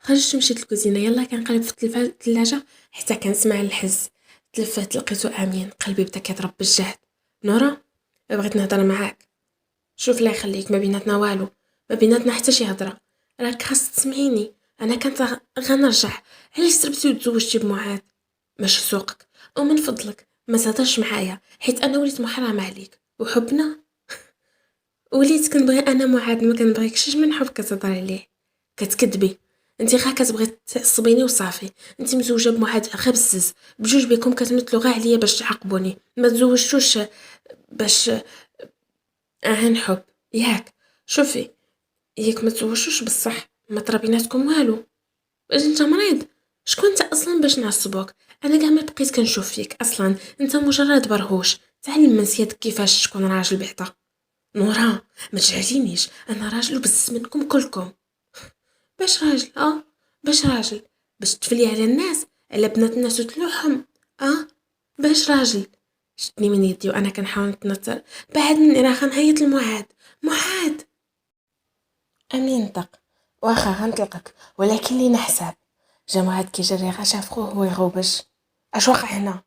خرجت مشيت للكوزينة، يلا كنقلب في الثلاجة حتى كنسمع الحز. تلفت لقيتو امين، قلبي بدا كيضرب بالجهد. نورا، بغيت نهضر معاك. شوف الله يخليك، ما بيناتنا والو، ما بيناتنا حتى شي هضره. راك خاص تسمعيني، انا كنت غنرجع. علاش سربتي وتزوجتي بمعاد؟ ماشي سوقك. ومن فضلك ما تهضرش معايا، حيت انا وليت محرم عليك وحبنا. وليت كنبغي انا معاد، ما كنبغيكش من حب كتهضر عليه. كتكذبي. انت غا كتبغي تعصبيني وصافي. انت مزوجه بمعاد غير بزز، بجوج بكم كتمثلوا غا عليا باش تعاقبوني، ما تزوجتوش باش نحب ياك. شوفي، ياك ما تزوجوش بصح ما ترابيناتكم والو. واش انت مريض؟ شكون انت اصلا باش نعصبوك؟ انا كاع ما بقيت كنشوف فيك اصلا، انت مجرد برهوش. تعلم من سيادك كيفاش تكون راجل بعدا. نورا، ما تجهلينيش، انا راجل وبزز منكم كلكم. باش راجل؟ باش راجل؟ باش تفلي على الناس، على بنات الناس وتلوحهم؟ باش راجل؟ شدني من يدي وانا كنحاول نتنطر. بعد مني راه غنعيط لمعاد. معاد. امين طق. واخا غنطلقك، ولكن لينا حساب. جا معاد كيجري غا شاف خوه هو يغوبش. اش واقع هنا؟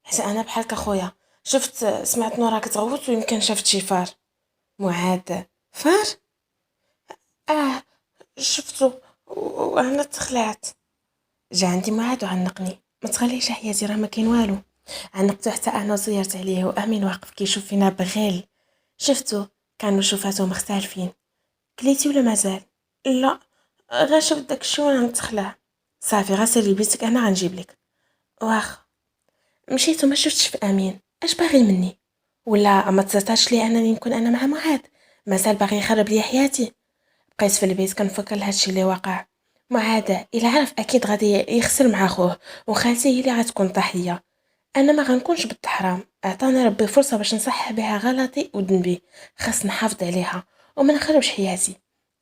حتى انا بحالك اخويا، شفت سمعت نورا كتغوت ويمكن شافت شي فار. معاد؟ فار؟ اه، شفتو وانا تخلعت. جا عندي معاد وعنقني. ما تخليش حياتي، راه ما كاين والو. عنقته حتى انا وزيرت عليه، وامين واقف كيشوف فينا بغيل. شفتو؟ كانوا شوفاتو مختلفين. كليتي ولا مازال؟ لا، غير شفت داكشي وانا نتخلع. صافي غا سيري بيتك، انا غنجيب لك. واخا. مشيت وما شفتش في امين. اش باغي مني؟ ولا ما تزطاش لي انني نكون انا مع معاد؟ مازال باغي يخرب لي حياتي. بقيت في البيت كنفكر لهادشي اللي واقع. معاد الا عرف اكيد غادي يخسر مع خوه، وخالتي هي اللي غتكون ضحيه. انا ما غنكونش بالحرام، اعطاني ربي فرصه باش نصحح بها غلطي وذنبي. خاص نحافظ عليها وما نخربش حياتي.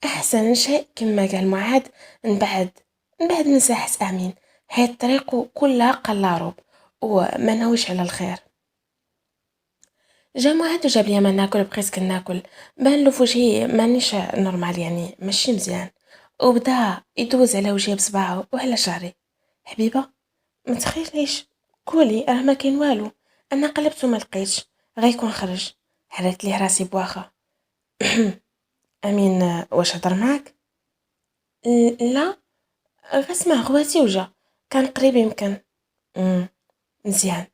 احسن شيء كما قال معاد، نبعد نبعد من ساحه امين. هاد الطريق كلها قلارب وما ناويش على الخير. جا معاد وجاب لي ما ناكل، بقيت كناكل. بان له في وجهي مانيش نورمال، يعني ماشي مزيان. وبدا يدوز على وجهي بصباعه وعلى شعري. حبيبه، ما تخيليش، قولي راه ما كاين والو. انا قلبت وما لقيتش، غيكون خرج. حريت ليه راسي بواخا. امين واش هضر معاك؟ لا، غسمع غواتي وجا، كان قريب يمكن. أمم، مزيان.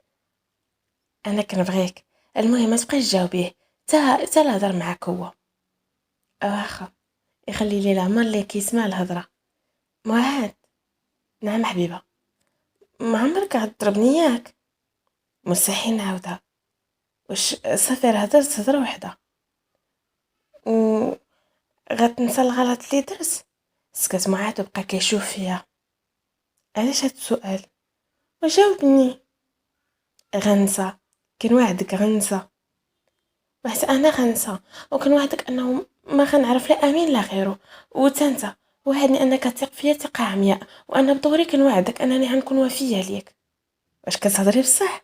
انا كنبغيك. المهم ما تبقاش تجاوبيه، تا لا هضر معاك هو. واخا، يخلي لي العمر اللي كيسمع الهضره. معاد؟ نعم حبيبه. ما عمرك غتضربني ياك؟ مستحيل نعاودها. واش صافي راه هضرت هضره وحده و غتنسى الغلط اللي درت؟ سكت معاد وبقى كيشوف فيا. علاش هاد السؤال؟ وجاوبني. غنسى، كنوعدك غنسى. وحتى انا غنسى، وكنوعدك انه ما غنعرف لا امين لا غيره. وتانتا وعدني انك تثق فيا ثقه عمياء، وانا بدوري كنوعدك انني غنكون وفيه ليك. واش كتهضري بصح؟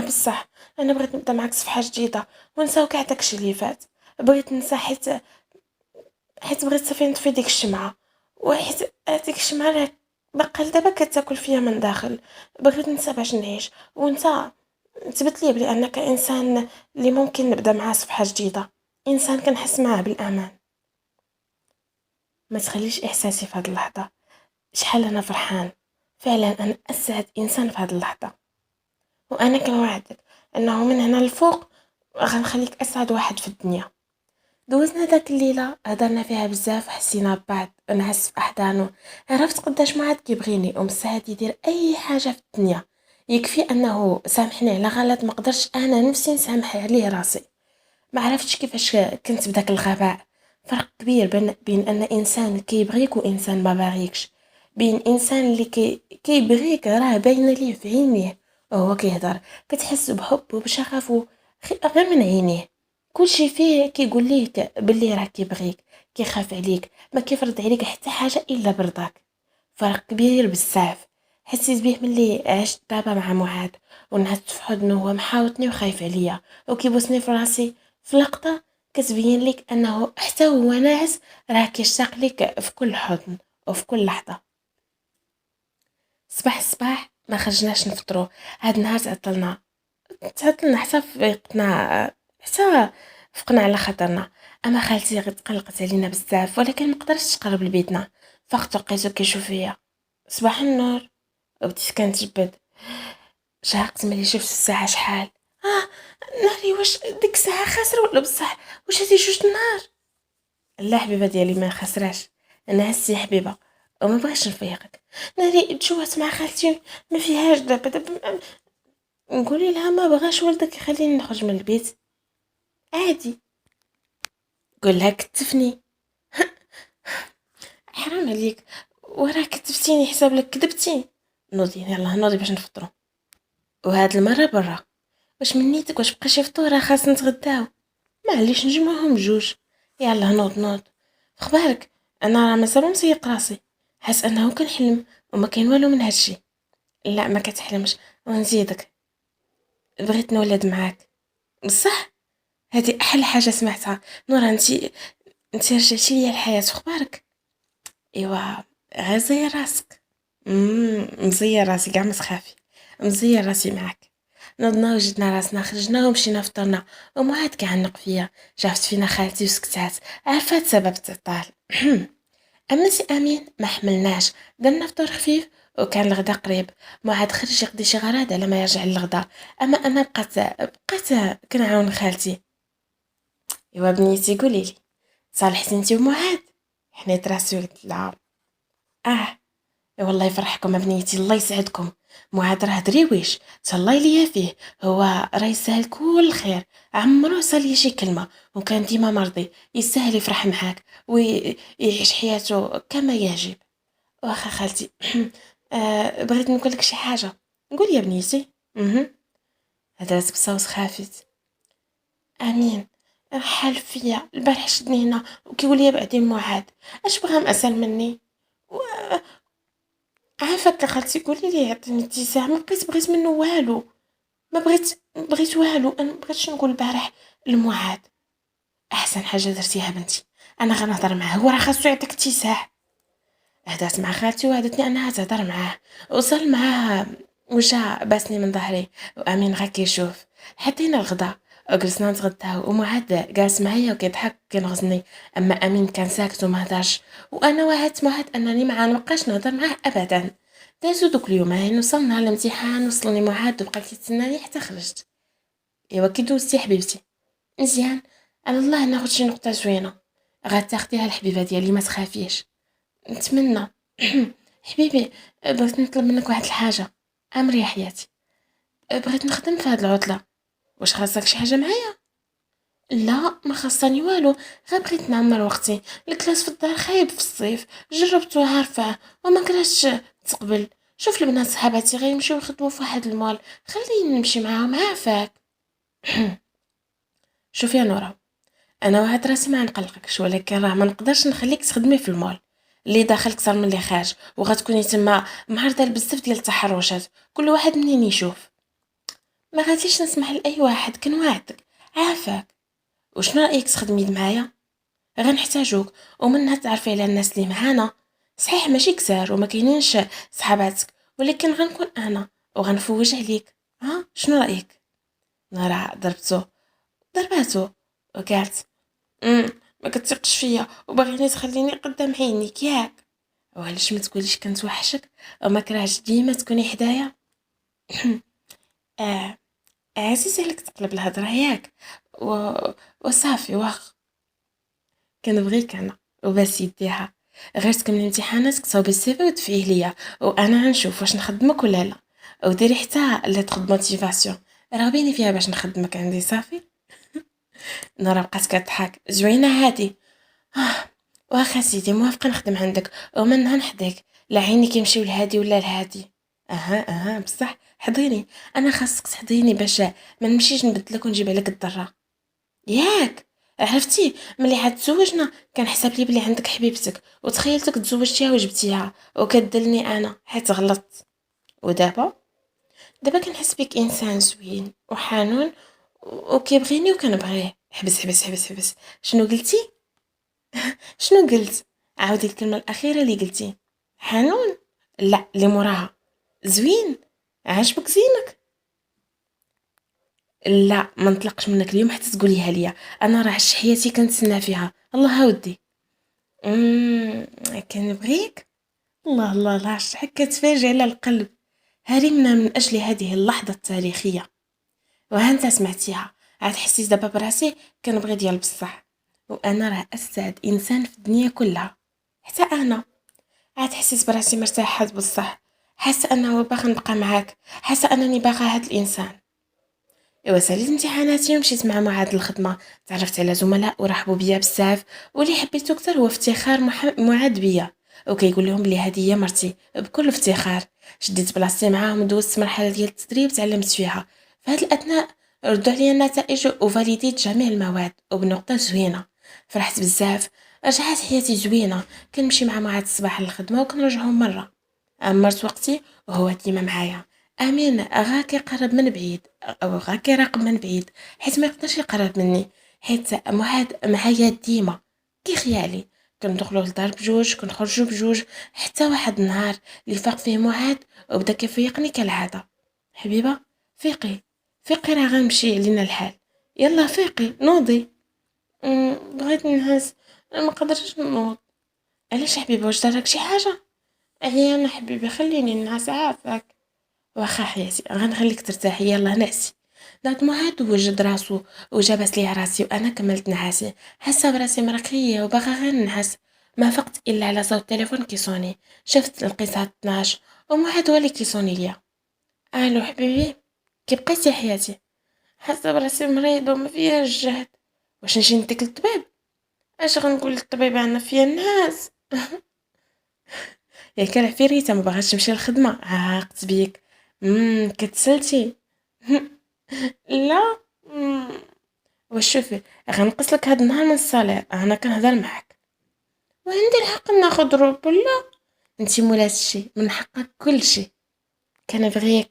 بصح. انا بغيت نبدا معاك صفحه جديده ونساو كاع داكشي اللي فات. بغيت ننسى حيت بغيت صافي نطفي ديك الشمعة، وحيت هاديك الشمعة راه باقا لدابا كتاكل فيا من داخل. بغيت ننسى باش نعيش، وانت تثبت لي بلي انك انسان اللي ممكن نبدا معاه صفحة جديدة، انسان كنحس معاه بالامان. ما تخليش احساسي في هاد اللحظة. شحال انا فرحان، فعلا انا اسعد انسان في هاد اللحظة. وانا كنوعدك انه من هنا لفوق غنخليك اسعد واحد في الدنيا. دوزنا داك الليلة هضرنا فيها بزاف، حسينا ببعض، نعس في أحضانه. عرفت قداش معاد كيبغيني ومستعد يدير أي حاجة في الدنيا. يكفي أنه سامحني على غلط ما قدرش أنا نفسي نسامح عليه راسي. ما عرفتش كيفاش كنت بداك الغباء. فرق كبير بين أن إنسان كيبغيك وإنسان ما باغيكش. بين إنسان اللي كيبغيك راه باينة ليه في عينيه وهو كيهضر، كتحس بحب وبشغف غير من عينيه. كل شي فيه كيقول ليك باللي راه كيبغيك، كيخاف عليك، ما كيفرض عليك حتى حاجه الا برضاك. فرق كبير بزاف. حسيت به ملي عشت دابا مع معاد، ونعست في حضنه وهو محاوطني وخايف عليا وكيبوسني في راسي. في لقطه كتبين لك انه حتى هو ناعس، راه كيشتاق لك في كل حضن وفي كل لحظة. صباح الصباح ما خرجناش نفطرو، هاد النهار تعطلنا حتى فيقنا، حتى فقنا على خاطرنا. اما خالتي غير تقلقت علينا بزاف، ولكن ما قدرتش تقرب لبيتنا. فقت لقيتو كيشوف فيا. صباح النور. وبديت كنتجبد. شهقت ملي شفت الساعة شحال. اه، ناري، واش ديك الساعة خاسرة ولا بصح؟ واش هادي جوج النهار؟ لا حبيبة ديالي، ما خسراش. انا هسي حبيبة وما بغيتش نفيقك. ناري تجوعت مع خالتي، ما فيهاش دابا. نقولي لها ما بغاش والدك يخليني نخرج من البيت عادي. قول لها كتفني. حرام عليك، وراه كتفتيني حساب لك كذبتي. نوضي يلا نوضي باش نفطروا، وهاد المره برا. واش من نيتك؟ واش بقى شي فطور؟ راه خاص نتغداو. معليش نجمعهم جوج. يلا نوض نوض. خبارك، انا راه مازال مسيق راسي، حاس انه كنحلم وما كاين والو من هادشي. لا ما كتحلمش، ونزيدك بغيت نولد معاك بصح. هذه احلى حاجه سمعتها. نورا انت رجعتي لي الحياه. خبارك؟ ايوا، غير زير راسك. مزير راسي كاع ما تخافي. مزير راسي معاك. نضنا وجدنا راسنا، خرجنا ومشينا فطرنا. ومعاد كعنق فيا. شافت فينا خالتي وسكتات، عرفات سبب التعطال. اما سي امين ما حملناش، درنا فطور خفيف وكان الغدا قريب. معاد خرج يقضي شي غراض على ما يرجع للغدا. اما انا بقيت كنعاون خالتي. ايوا بنيتي قولي لي، صالحتي انت ومعاد؟ حنيت راسي وقلت لا. اه، والله يفرحكم بنيتي، الله يسعدكم. معاد راه دريويش، تهلاي ليا فيه. هو راه يسهل كل خير، عمرو سالي شي كلمه، وكان ديما مرضي، يسهل يفرح معاك ويعيش حياته كما يجب. واخا خالتي. بغيت نقول لك شي حاجه. قول يا بنيتي. هدرت بصوت خافت. امين رحل فيا البارح، شدني هنا وكيقول لي بعدين معاد. اش بغا مسال مني؟ عافاك خالتي، قولي لي عطيني اتساع. ما بغيت منه والو. ما بغيت والو. انا ما بغيتش نقول البارح لمعاد. احسن حاجه درتيها بنتي، انا غنهضر معاه، هو راه خاصو يعطيك اتساع. هدات مع خالتي وعدتني انها تهضر معاه. وصل معاه وجا باسني من ظهري، وامين غا كيشوف. حطينا الغدا وجلسنا نتغداو، ومعاد جالس معايا وكيضحك وكينغزني. اما امين كان ساكت وما هضرش، وانا وعدت معاد انني ما غنبقاش نهضر معاه ابدا. دازو دوك اليومين وصلنا الامتحان، وصلني معاد وبقى كيتسناني حتى خرجت. ايوا كي دوزتي حبيبتي؟ مزيان، على الله ناخد شي نقطه زوينه. غتاخديها الحبيبه ديالي، ما تخافيش. نتمنى. حبيبي، بغيت نطلب منك واحد الحاجه. امري يا حياتي. بغيت نخدم في هاد العطله. واش خاصك شي حاجه معايا؟ لا ما خاصني والو، غير بغيت نعمر وقتي. الكلاس في الدار خايب في الصيف، جربته عارفه وما كرهتش تقبل. شوف البنات صحاباتي غيمشيو يخدموا في واحد المول، خليني نمشي معاهم عافاك. شوفي يا نورا، انا وعد راسي ما نقلقكش، ولكن راه ما نقدرش نخليك تخدمي في المول اللي داخل كثر من اللي خارج، وغتكوني تما معرضه لبزاف ديال التحرشات، كل واحد منين يشوف. ما غاديش نسمح لاي واحد، كنوعدك عافاك. وشنو رايك تخدمي معايا؟ غنحتاجوك، ومنها تعرفي على الناس اللي معانا. صحيح ماشي كثار وما كاينينش صحاباتك، ولكن غنكون انا وغنفوج عليك. ها شنو رايك؟ نرى ضرباتو وقالت ما كتثقش فيا وباغيني تخليني قدام عينيك ياك؟ وعلاش ما تقوليش كنتوحشك وما كرهتش ديما تكوني حدايا؟ اه، عزيز عليك تقلب الهضره ياك و... وصافي واخ. كنبغيك انا وبس يديها. غير تكملي امتحاناتك تصاوبي السيفي وتفيه ليا، وانا غنشوف واش نخدمك ولا لا. وديري حتى لتر موتيفاسيون، راغبيني فيها باش نخدمك عندي. صافي. نورا بقات كتضحك. زوينه هادي. آه، واخا سيدي موافقه نخدم عندك ومنها نحديك، لا عيني كيمشيو لهادي ولا لهادي. اها بصح حضيني، انا خاصك تحضيني باش ما نمشيش نبدلك ونجيب عليك الضره ياك. عرفتي ملي عاد تزوجنا كان حسب لي بلي عندك حبيبتك، وتخيلتك تزوجتيها وجبتيها وكدلني انا حيت غلطت. ودابا كنحس بك انسان زوين وحنون وكيبغيني وكنبغيه. حبس حبس حبس حبس. شنو قلتي؟ شنو قلت؟ عاودي الكلمة الأخيرة اللي قلتي. حنون؟ لا، اللي موراها. زوين؟ عجبك زينك؟ لا، ما نطلقش منك اليوم حتى تقوليها ليا. انا راه عشت حياتي كنتسنى فيها. الله ودي. امم كنبغيك. الله الله الله، عشت هكا تفاجئ على القلب. هرمنا من اجل هذه اللحظة التاريخية، وها انت سمعتيها. عاد حسيت دابا براسي كنبغي ديال بصح، وانا راه اسعد انسان في الدنيا كلها. حتى انا عاد حسيت براسي مرتاحه بصح. حاسه انه باغا نبقى معاك، حاسه انني باغا هاد الانسان. ايوا ساليت امتحاناتي ومشيت مع معهد الخدمه. تعرفت على زملاء ورحبوا بيا بزاف، واللي حبيته اكثر هو افتخار معاد بيا، وكيقول لهم بلي هذه هي مرتي بكل افتخار. شديت بلاصتي معاهم ودوزت مرحله ديال التدريب تعلمت فيها. في هذا الاثناء ردوا عليا النتائج وفاليديت جميع المواد وبنقطه زوينه. فرحت بزاف. رجعت حياتي زوينه. كنمشي مع معاد الصباح للخدمه وكنرجعهم مره. عمرت وقتي وهو ديما معايا. امين غا كيقرب من بعيد او غا كيراقب من بعيد، حيت ما يقدرش يقرب مني، حيت معاد معايا ديما كي خيالي. كندخلوا للدار بجوج، كنخرجوا بجوج، حتى واحد النهار اللي فاق فيه معاد وبدا كيفيقني كالعاده. حبيبه، فيقي، فيقي راه غنمشي لينا الحال. يلا فيقي نوضي. بغيت ننعس. انا ما قدرتش نوض. علاش حبيبه؟ واش دارك شي حاجه؟ عيان حبيبي، خليني ننعس عافاك. واخا حياتي غنخليك ترتاحي، يلا نعسي. دات معاد وجد راسو وجابس لي راسي وانا كملت نعاسي. حاسه براسي مرقيه وباغا غير نعس. ما فقت الا على صوت التليفون كيصوني. شفت لقيتها 12 ومعاد هو اللي كيصوني ليا. الو حبيبي، كي بقيتي حياتي؟ حاسه براسي مريضه وما فيها الجهد. واش نجي نديك للطبيب؟ اش غنقول للطبيب؟ عنا فيا الناس. ياك العفيريته ما باغاش تمشي للخدمه، عاقت بيك. كتسلتي. لا. مم. واش شوفي، غنقص لك هاد النهار من الصالير، انا كنهضر معاك وعندي الحق ناخذ روب ولا؟ انتي مولات الشي، من حقك كل شي. كنبغيك.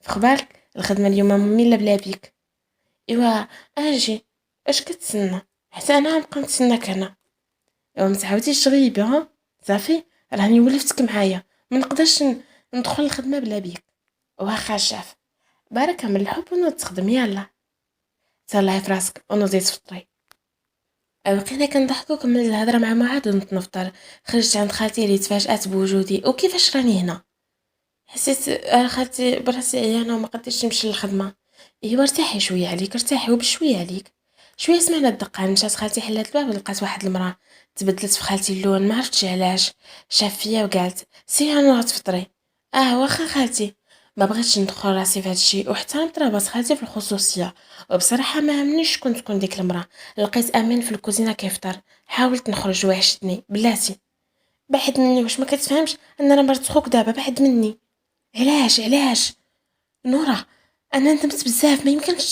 في خبارك الخدمه اليوم ممله بلا بيك. ايوا اجي. اش كتسنى؟ حتى انا غنبقى نتسناك هنا. ايوا متعاوديش تغيبي ها. صافي، راني ولفتك معايا، ما نقدرش ندخل الخدمه بلا بيك. واخا شاف. بارك من الحب ونوض تخدم، يلا. تهلاي في راسك ونوضي تفطري. بقينا كنضحكوا وكملت الهضره مع معاد ونط نفطر. خرجت عند خالتي اللي تفاجات بوجودي وكيفاش راني هنا. حسيت خالتي براسي عيانه وما قدرتش نمشي للخدمه. ايوا ارتاحي شويه عليك، ارتاحي وبشويه عليك. شويه سمعنا الدقه، مشات خالتي حلات الباب ولقات واحد المراه. تبدلت في خالتي اللون، ما عرفتش علاش. شاف فيا وقالت سيري نوض تفطري. واخا خالتي. ما بغيتش ندخل راسي في هادشي واحترمت رغبة خالتي في الخصوصيه. وبصراحه ما همنيش شكون تكون ديك المراه. لقيت امين في الكوزينه كيفطر. حاولت نخرج وحشتني بلاتي. بعد مني، واش ما كتفهمش ان انا مرت خوك دابا؟ بعد مني. علاش نورا؟ انا ندمت بزاف، ما يمكنش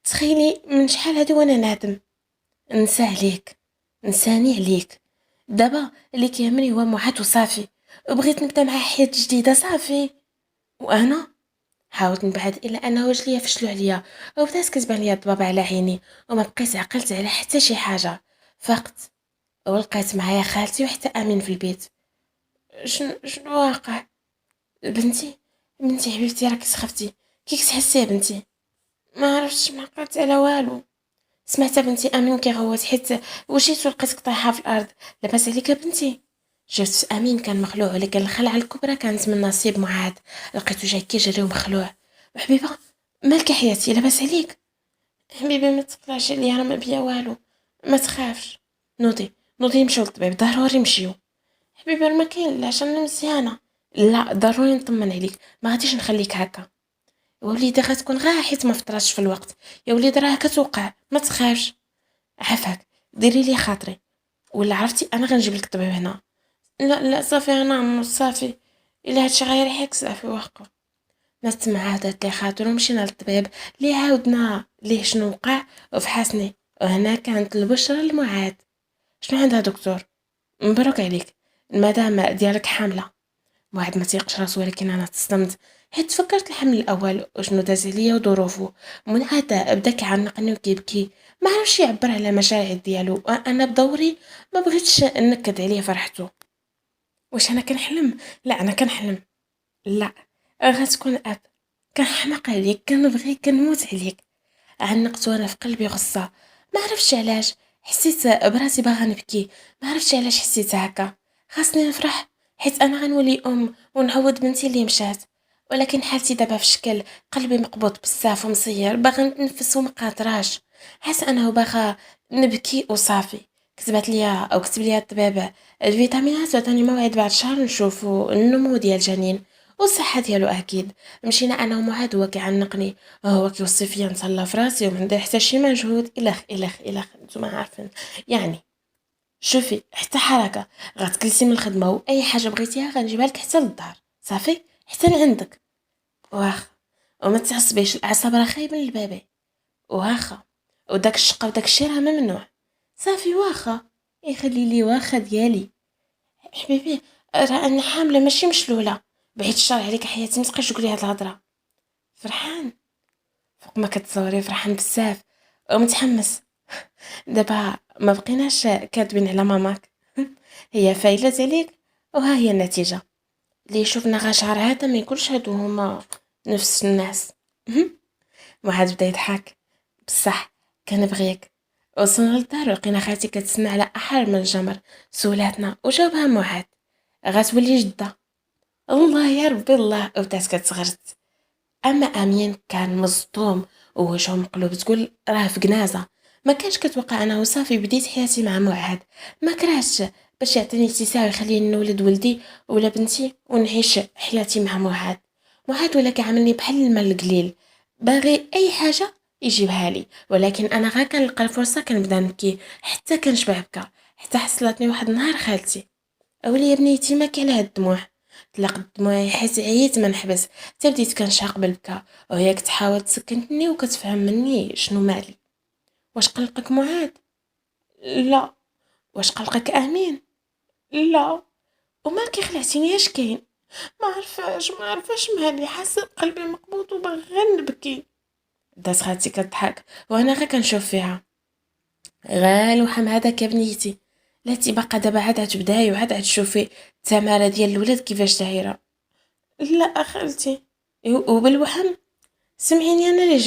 تخيلي من شحال هادي وانا نادم. نسى عليك، نساني عليك. دابا اللي كيهمني هو معاد وصافي. وبغيت نبدا مع حياه جديده صافي. وانا حاولت نبعد الا انا وجليا فشلوا عليا، وبدات كتبان ليا الضبابه على عيني، وما بقيت عقلت على حتى شي حاجه. فقت ولقيت معايا خالتي وحتى امين في البيت. شنو واقع؟ بنتي، بنتي حبيبتي، راكي سخفتي. كي كتحسي يا بنتي؟ ما عرفتش، ما عقلت على والو. سمعت بنتي امين كيغوت حيت وجيت ولقيتك طايحه في الارض. لاباس عليك يا بنتي؟ شفت امين كان مخلوع، ولكن الخلعه الكبرى كانت من نصيب معاد. لقيته جاي كيجري ومخلوع. وحبيبه، مالك يا حياتي؟ لاباس عليك؟ حبيبي ما تقلعش عليا، راه ما بيا والو. ما تخافش. نوضي، نوضي نمشيو للطبيب، ضروري نمشيو. حبيبي راه ما كاين لا، عشان انا مزيانه. لا ضروري نطمن عليك، ما غاديش نخليك هكا. وليدي غتكون غا حيت ما فطراتش في الوقت. يا وليدي راه كتوقع، ما تخافش. عافاك، ديري لي خاطري. ولا عرفتي انا غنجيب لك الطبيب هنا. لا لا صافي، انا صافي. الا هادشي غيريحك صافي وقف. نست مع عادت لي خاطر ومشينا للطبيب اللي عاودنا ليه شنو وقع وفحصني. وهنا كانت البشرة المعاد. شنو عندها دكتور؟ مبروك عليك، المدام ديالك حاملة. معاد ما تيقش راسو، ولكن انا تصدمت حيت فكرت الحمل الاول وشنو داز عليا وظروفه. من عاد بدا كيعنقني وكيبكي، ما عرفش يعبر على مشاعر ديالو. انا بدوري ما بغيتش نكد عليه فرحته. واش انا كنحلم؟ لا انا كنحلم. لا، غتكون اب. كنحماق عليك، كنبغيك، كنموت عليك. عنقت وانا في قلبي غصه، ما عرفتش علاش. حسيت براسي باغا نبكي، ما عرفتش علاش حسيت هكا. خاصني نفرح حيت انا غنولي ام ونعوض بنتي اللي مشات، ولكن حالتي دابا في شكل قلبي مقبوض بزاف ومصير، باغا نتنفس وما قادراش. حاس انه باغا نبكي وصافي. كتبت ليا او كتب ليا الطبيب الفيتامينات، وعطاني موعد بعد شهر نشوفوا النمو ديال الجنين والصحه ديالو اكيد. مشينا انا ومعاد، هو كيعنقني، هو كيوصي فيا نتهلا في راسي وما ندير حتى شي مجهود. الخ الخ الخ، نتوما عارفين يعني. شوفي، حتى حركه غتكلسي من الخدمه واي حاجه بغيتيها غنجيبها لك حتى للدار، صافي، حتى لعندك. واخا، وما تعصبيش، الاعصاب راه خايبه للبابي. واخا، وداك الشقه وداك الشيء راه ممنوع. صافي واخا، يخلي لي واخا ديالي. حبيبي، راه انا حامله ماشي مشلوله. بعيد الشر عليك حياتي، ما تبقايش تقولي هاد الهضره. فرحان فوق ما كتصوري، فرحان بزاف ومتحمس. دابا ما بقيناش كاتبين على ماماك. هي فايلة عليك، وها هي النتيجة. اللي يشوفنا غا شهر هذا ما يقولش هادو هما نفس الناس. وعاد بدا يضحك. بصح كنبغيك. وصلنا للدار ولقينا خالتي كتسنى على احر من الجمر. سولاتنا وجاوبها معاد، غتولي جدة. الله يا ربي الله، وبدات كتغرد. اما امين كان مصدوم ووجهه مقلوب، تقول راه في جنازه. ما كانش كتوقع انا وصافي بديت حياتي مع معاد. ما كرهتش باش يعطيني اتساع ويخليني نولد ولدي ولا بنتي ونعيش حياتي مع معاد. معاد ولا كيعاملني بحال المال القليل، باغي اي حاجه يجيبها لي، ولكن انا غا كنلقى الفرصه كنبدا نبكي حتى كنشبع بكا. حتى حصلتني واحد النهار خالتي، اولي يا بنيتي ما كان هاد الدموع. طلقت دموعي حيت عييت ما نحبس. حتى بديت كنشاق بالبكا، وهي كتحاول تسكنتني وكتفهم مني شنو مالي. واش قلقك معاد؟ لا. واش قلقك امين؟ لا. ومالكي خلعتيني، اش كاين؟ ما عرفاش مالي، حاسه بقلبي مقبوض وباغي غير نبكي. دات خالتي كضحك وانا غير كنشوف فيها. غالو حم هذاك يا بنيتي، لا تي باقا دابا عاد تبداي وعاد تشوفي التماره ديال الولاد كيفاش دايره. لا خالتي. وبالوحم؟ سمعيني، انا اللي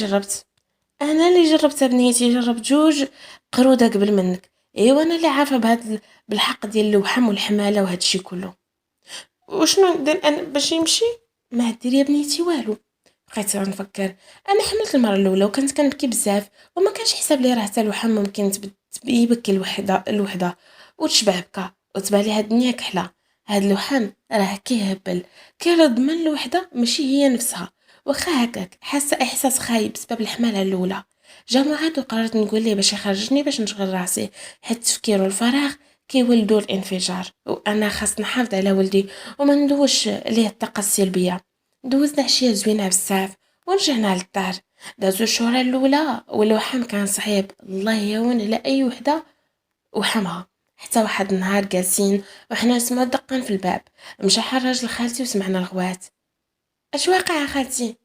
جربت بنيتي، جربت جوج قروده قبل منك. ايوا انا اللي عارفه بالحق ديال الوحم والحماله وهذا الشيء كله. وشنو ندير انا باش يمشي؟ ما دير يا بنيتي والو. بقيت نفكر. انا حملت المره الاولى وكنت كنبكي بزاف، وما كانش حساب لي راه حتى الوحم ممكن يبكي الوحده وتشبع بكا وتبان لي هاد الدنيا كحله. هاد الوحم راه كيهبل، كيرد من الوحده ماشي هي نفسها. واخا هكاك حاسه احساس خايب بسبب الحماله الاولى. جا معاد وقررت نقول ليه باش يخرجني باش نشغل راسي، حيت التفكير والفراغ كيولدوا الانفجار، وانا خاص نحافظ على ولدي وما ندوش ليه الطاقه السلبيه. دوزنا عشيه زوينه بزاف ورجعنا للدار. دازو الشهورة الاولى والوحم كان صعيب، الله يهون على اي وحده وحمها. حتى واحد النهار جالسين وحنا نسمعو دقان في الباب، مشى حراج لخالتي وسمعنا الغوات. اش واقع يا خالتي؟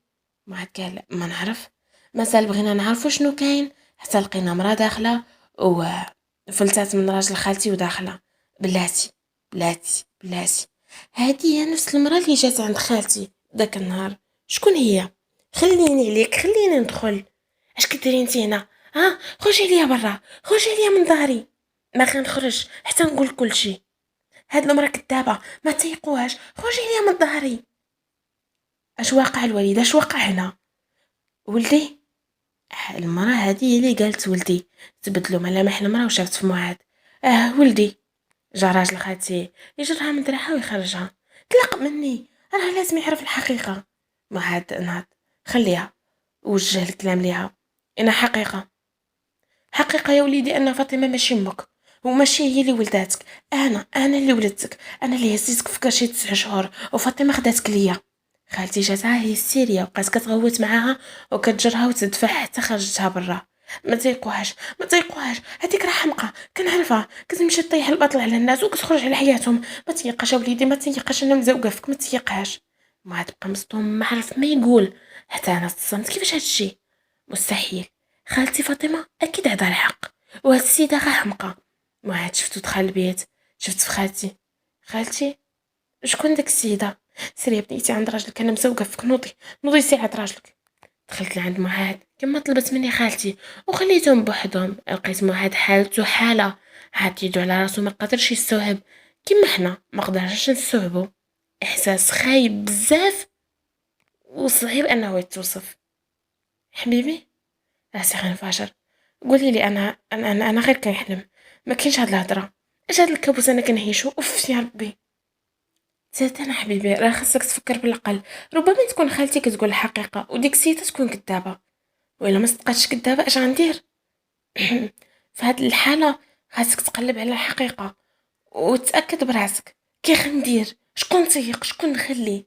ما قال ما نعرف. مازال بغينا نعرفو شنو كاين، حتى لقينا مرا داخله وفلتات من راجل خالتي وداخله. بلاتي هادي هي نفس المرا اللي جات عند خالتي داك النهار. شكون هي؟ خليني عليك، خليني ندخل. اش كديري انت هنا؟ ها، خرجي ليا برا، خرجي ليا من داري. ما غنخرج حتى نقول كل شيء. هاد المرا كدابه، ما تيقوهاش، خرجي ليا من ظهري. اش واقع الوليد؟ اش واقع هنا؟ ولدي؟ المرا هذه هي اللي قالت ولدي. تبدلوا ملامح المرا وشافت في معاد. ولدي. جا راجل خالتي يجرها من دراعها ويخرجها. طلق مني، راه لازم يعرف الحقيقه. معاد نهض. خليها. وجه الكلام ليها. انا حقيقه يا وليدي ان فاطمه ماشي امك وماشي هي اللي ولداتك. انا اللي ولدتك، انا اللي هزيتك في كرشي 9 شهور وفاطمه خداتك ليا. خالتي جاتها هي السيريه وبقات كتغوت معاها وكتجرها وتدفع حتى خرجتها برا. ما تيقوهاش هذيك راه حمقى كنعرفها كتمشي طيح الباطل على الناس وكتخرج على حياتهم. ما تيقاش اوليدي ما تيقاش، انا مزوقه فيك ما تيقاش. ما تبقى مصدوم ما عرف ما يقول. حتى انا تصمت كيفاش هادشي مستحيل. خالتي فاطمه اكيد عندها الحق وهاد السيده غا حمقى. ما عاد شفتو دخل البيت شفت في خالتي شكون داك السيده؟ سيري يا بنيتي عند راجلك انا مزوقه فيك نوضي ساعد راجلك. دخلت لعند معاد كما طلبت مني خالتي وخليتهم بوحدهم. لقيت معاد حالته حالة حاط يدو على راسو ما قدرش يستوعب كيما حنا ما قدرناش نستوعبو. احساس خايب بزاف وصعيب انه يتوصف. حبيبي راسي غنفجر. قولي لي انا غير كنحلم ما كاينش هاد الهضره. اش هاد الكابوس انا كنعيشو اوف يا ربي. زاد انا حبيبي راه خاصك تفكر بالعقل. ربما تكون خالتي كتقول الحقيقه وديك السيده تكون كذابه. وإلا ما صدقاتش كدابة اش غندير؟ في هاد الحالة خاصك تقلب على الحقيقة وتأكد براسك كي غندير شكون نسيق شكون نخلي.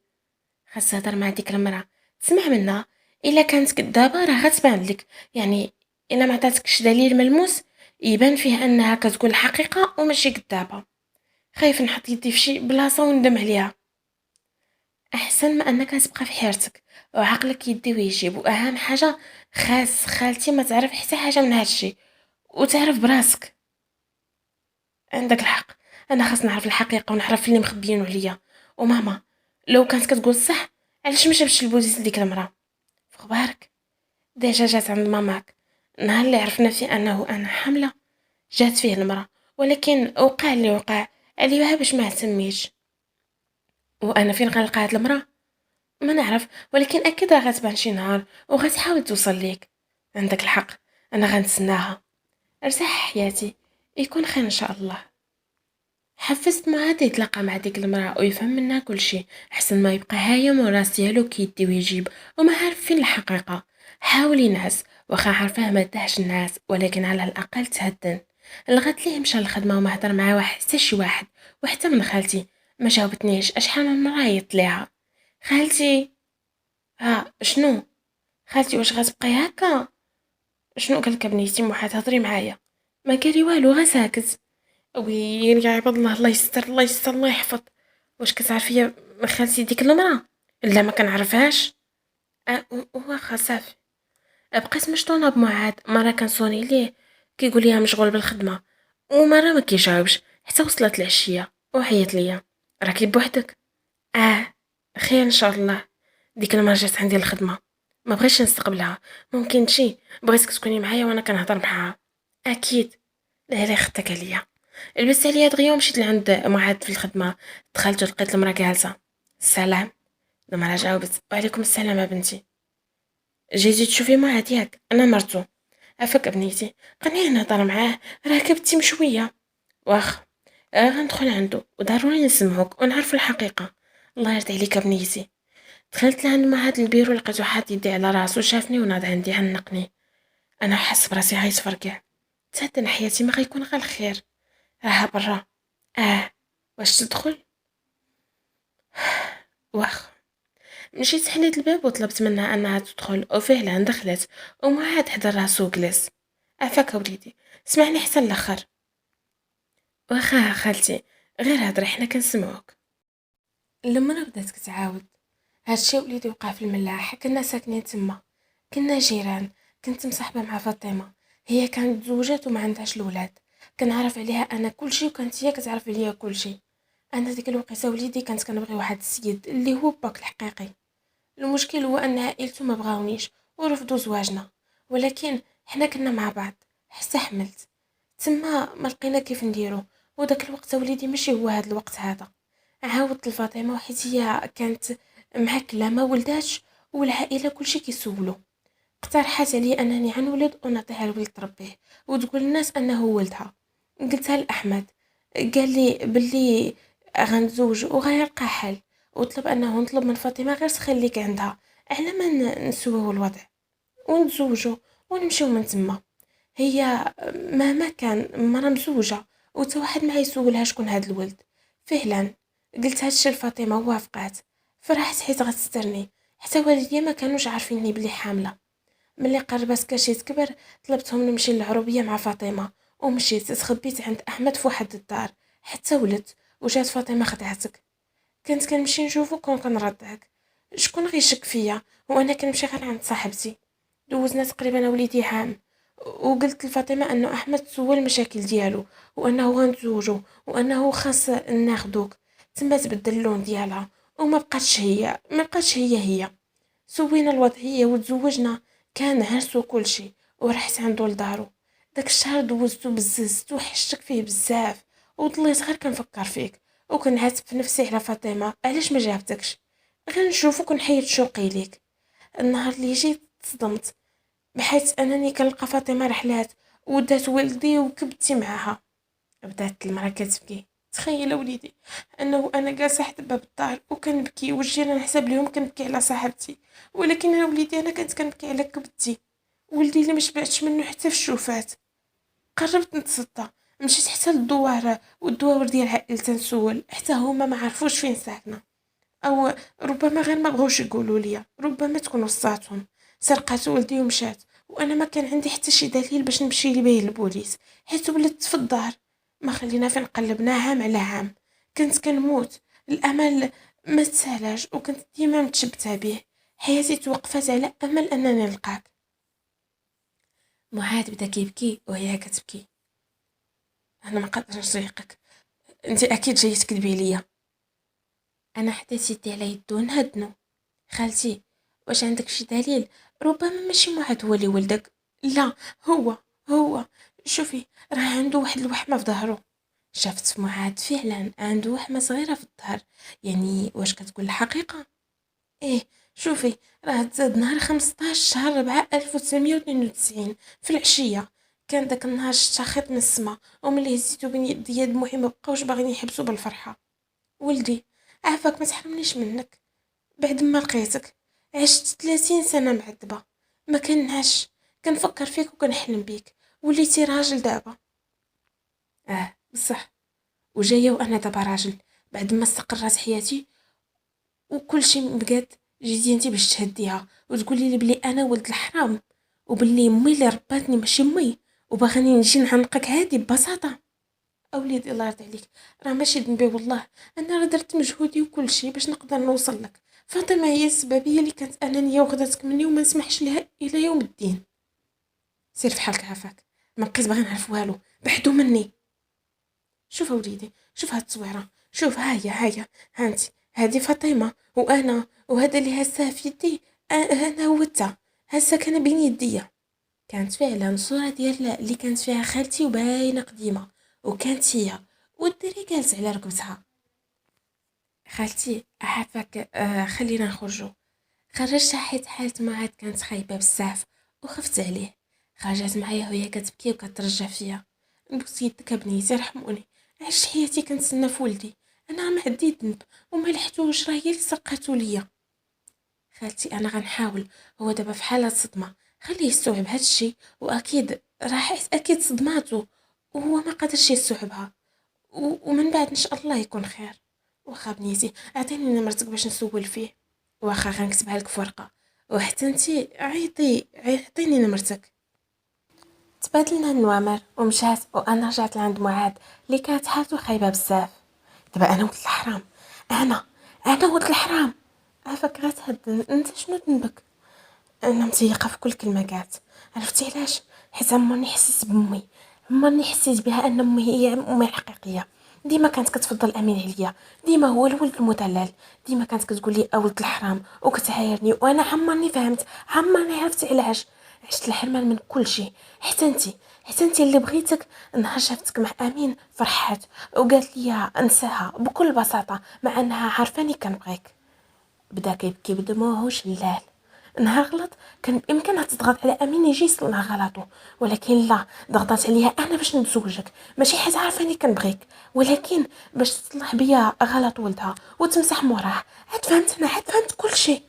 خاص تهضر مع ديك المرأة تسمع منها. إلا كانت كدابة راه غتبان لك، يعني إلا ما عطاتكش دليل ملموس يبان فيه أنها كتقول الحقيقة وماشي كدابة. خايف نحط يدي في شي بلاصة وندم عليها. احسن ما انك تبقى في حيرتك وعقلك يدي ويجيب. واهم حاجه خاص خالتي ما تعرف حتى حاجه من هادشي وتعرف براسك. عندك الحق انا خاص نعرف الحقيقه ونعرف اللي مخبيينه عليا. وماما لو كانت كتقول صح علاش ما جابش البوليس لديك المراه؟ في خبارك ديجا جات عند ماماك نهار اللي عرفنا فيه انه انا حامله. جات فيه المراه ولكن وقع اللي وقع عليها باش ما اهتميش. وانا فين غنلقى هاد المراه؟ ما نعرف ولكن اكيد راه غتبان شي نهار وغتحاول توصل ليك. عندك الحق انا غنتسناها. ارتاح حياتي يكون خير ان شاء الله. حفزت معاد يتلاقى مع ديك المرأة ويفهم منها كل شيء احسن ما يبقى هايم وراس ديالو كيدي ويجيب وما عارف فين الحقيقة. حاول ينعس واخا عارفاه ما داهش الناس ولكن على الاقل تهدن. الغد ليه مشى للخدمة وما هضر مع واحد حتى شي واحد وحتى من خالتي ما جاوبتنيش اشحال من مرة عيطت ليها. خالتي شنو؟ خالتي واش غتبقاي هكا؟ شنو قالك بنيتي موحد هضري معايا؟ ما قالي والو غا ساكت. ويلي يا عباد الله الله يستر الله يستر الله يحفظ. واش كتعرفي خالتي ديك المراه؟ لا ما كنعرفهاش. واخا صافي. بقيت مشطونه بمعاد مره كنصوني ليه كيقول لي مشغول بالخدمه ومره ما كيجاوبش حتى وصلت العشيه وعيط ليا. راكي بوحدك؟ اه خير ان شاء الله. ديك المره جات عندي الخدمه ما بغيتش نستقبلها. ممكن تجي بغيتك تكوني معايا وانا كنهضر معاها. اكيد. لا لا خدتك عليا. لبست عليا دغيا ومشيت لعند معاد في الخدمه. دخلت لقيت المراه جالسه. السلام. المراه جاوبت وعليكم السلام يا بنتي. جيتي تشوفي معاد ياك انا مرتو. عفاك بنيتي قنعي نهضر معاه راه كبتي مشويه. واخ غندخل عنده وضروري نسمعوك ونعرف الحقيقه. الله يرضي عليك بنيتي. دخلت لعند معاد البيرو لقيتو حاط يدي على راسو شافني وناض عندي عنقني. انا حاسه براسي غيتفرقع. تصدق حياتي ما غيكون غير الخير. راها برا. واش تدخل؟ واخ مشيت حليت الباب وطلبت منها انها تدخل وفعلا دخلت ومعاد حدا راسو جلس. عفاك وليدي سمعني حتى الاخر. واخا خالتي غير هضري حنا كنسمعوك. لما بدات كتعاود هادشي وليدي وقع في الملاح كنا ساكنين تما. كنا جيران. كنت مصاحبه مع فاطمه. هي كانت زوجات وما عندهاش الولاد. كنعرف عليها انا كل شيء وكانت هي كتعرف عليا كل شيء. انا ديك الوقيته وليدي كانت كنبغي واحد السيد اللي هو باك الحقيقي. المشكل هو ان عائلته ما بغاونيش ورفضوا زواجنا. ولكن حنا كنا مع بعض حتى حملت. تما ما لقينا كيف نديرو. وداك الوقت وليدي ماشي هو هاد الوقت هذا. عاودت لفاطمه وحيت هي كانت معكله ما ولداتش والعائله كلشي كيسولو. اقترحت علي انني عنولد ونعطيها الولد تربيه وتقول الناس انه ولدها. قلتها لاحمد قال لي باللي غنتزوج وغيلقى حل وطلب انه نطلب من فاطمه غير تخليك عندها على ما نسويو الوضع ونتزوجوا ونمشيو من تما. هي مهما كان مرة مزوجة وتا واحد ما يسولها شكون هاد الولد. فعلا قلت هادشي لفاطمه ووافقات. فرحت حيت غتسترني حتى والديا ما كانوش عارفيني بلي حامله. ملي قربت كاشي تكبر طلبتهم نمشي للعروبيه مع فاطمه، ومشيت تخبيت عند احمد في واحد الدار حتى ولدت، وجات فاطمه خدعتك. كنت كنمشي نشوفو كون كنردعك، شكون غيشك فيا وانا كنمشي غير عند صاحبتي. دوزنا تقريبا وليدي عام، وقلت لفاطمه انه احمد سوى المشاكل ديالو، وانه غنتزوجو، وانه خاص ناخدوك. تما تبدل اللون ديالها، وما بقاتش هي ما بقاتش هي. سوينا الوضعيه وتزوجنا، كان عرس وكل شيء، ورحت عنده لدارو. داك الشهر دوزتو بززت وحشتك فيه بزاف، وضليت غير كنفكر فيك، وكنعاتب في نفسي على فاطمه علاش ما جابتكش، غير نشوفك ونحيد شوقي ليك. النهار اللي جيت تصدمت، بحيث انني كنلقى فاطمه رحلات ودات ولدي وكبتي معاها. بدات المراه كتبكي. تخيل وليدي انه انا جالسه حدا باب الدار وكنبكي، والجيران حسب ليهم كنبكي على صاحبتي، ولكن انا وليدي انا كنت كنبكي على كبتي، ولدي اللي ما شبعتش منه حتى في الشوفات. قربت نتصدى، مشيت حتى للدوار والدواور ديال عائلة تنسول، حتى هما ما عرفوش فين ساكنه، او ربما غير ما بغوش يقولوا لي، ربما تكون وصاتهم. سرقات ولدي ومشات، وانا ما كان عندي حتى شي دليل باش نمشي ليه بيه للبوليس، حيت ولدت في الدار. ما خلينا فين قلبنا عام على عام، كنت كنموت. الامل ما تسالاش، وكنت ديما متشبته به. حياتي توقفت على امل انني نلقاك. معاد بدا كيبكي وهي كتبكي. انا ما قادرش نشيقك، انت اكيد جاي تكذبي ليا. انا حطيت يدي على يدو نهدنو. خالتي، واش عندك شي دليل؟ ربما ماشي معاد هو اللي ولدك. لا، هو شوفي، راه عنده واحد الوحمه في ظهره. شافت معاد فعلا عنده وحمه صغيره في الظهر. يعني واش كتقول الحقيقه؟ ايه، شوفي، راه تزاد نهار 15 شهر 4 1992 في العشيه. كان داك النهار شتا خيط من السما، وملي هزيتو بين يديا دموعي ما بقاوش باغيين يحبسوا بالفرحه. ولدي، عافاك ما تحرمنيش منك. بعد ما لقيتك عشت 30 سنة معذبة، ما كنعش، كنفكر فيك وكنحلم بيك. وليتي راجل دابا. بصح، وجايه وانا دابا راجل، بعد ما استقرات حياتي وكل شيء بقات. جيتي انت باش تهديها وتقولي لي بلي انا ولد الحرام، وبلي امي اللي رباتني ماشي امي، وباغاني نجي نعنقك عادي ببساطه. اوليدي الله يرضي عليك، راه ماشي ذنبي والله، انا راه درت مجهودي وكل شيء باش نقدر نوصل لك. فاطمه هي السبب، هي اللي كانت انانيه وخدتك مني وما نسمحش لها الى يوم الدين. سير في حالك عافاك، ما بقيت باغي نعرف والو، بحدو مني. شوف وليدي، شوف هاد التصويره، شوف ها هي هانتي، هادي فاطمه وانا، وهذا اللي هسه في يدي انا هو تا، هسه كان بين يديا. كانت فعلا صورة ديال اللي كانت فيها خالتي وباينة قديمة، وكانت هي، والدري جالس على ركبتها. خالتي عافاك، خلينا نخرجوا. خرجتها حيت حالة معاد كانت خايبة بزاف، وخفت عليه. خرجت معايا وهي كتبكي وكترجع فيا. نبوس يدك بنيتي، رحموني، عشت حياتي كنتسنى في ولدي، انا ما عندي ذنب وما لحتوش، راه هي اللي سرقاتو ليا. خالتي انا غنحاول، هو دابا في حالة صدمة، خليه يستوعب هادشي، واكيد راح اكيد صدماتو وهو ما قادرش يستوعبها، ومن بعد ان شاء الله يكون خير. واخا بنيتي، اعطيني نمرتك باش نسول فيه. واخا غنكتبها لك في ورقه، وحتى انتي عطيني نمرتك. تبادلنا النوامر ومشات، وانا رجعت لعند معاد اللي كانت حالته خايبه بزاف. دابا انا ولد الحرام، انا انا ولد الحرام. عافاك غتهدن، انت شنو ذنبك؟ انا متيقه في كل كلمه قالت. عرفتي علاش؟ حيت عمرني حسيت بامي، عمرني حسيت بها ان امي هي امي الحقيقيه. ديما كانت كتفضل امين عليا، ديما هو الولد المدلل، ديما كانت كتقول لي اولد الحرام وكتعايرني، وانا عمرني فهمت، عمرني عرفت علاش. عشت الحرمان من كل شيء. حتى انتي اللي بغيتك، نهار شافتك مع امين فرحات وقالت لي انساها بكل بساطه، مع انها عارفاني كنبغيك. بدا كيبكي بدموعه شلال. نهار غلط كان بامكانها تضغط على امين يجي يصلح غلطو، ولكن لا، ضغطت عليها انا باش نتزوجك، ماشي حيت عارفاني كنبغيك، ولكن باش تصلح بيا غلط ولدها وتمسح موراه. عاد فهمت كل شيء.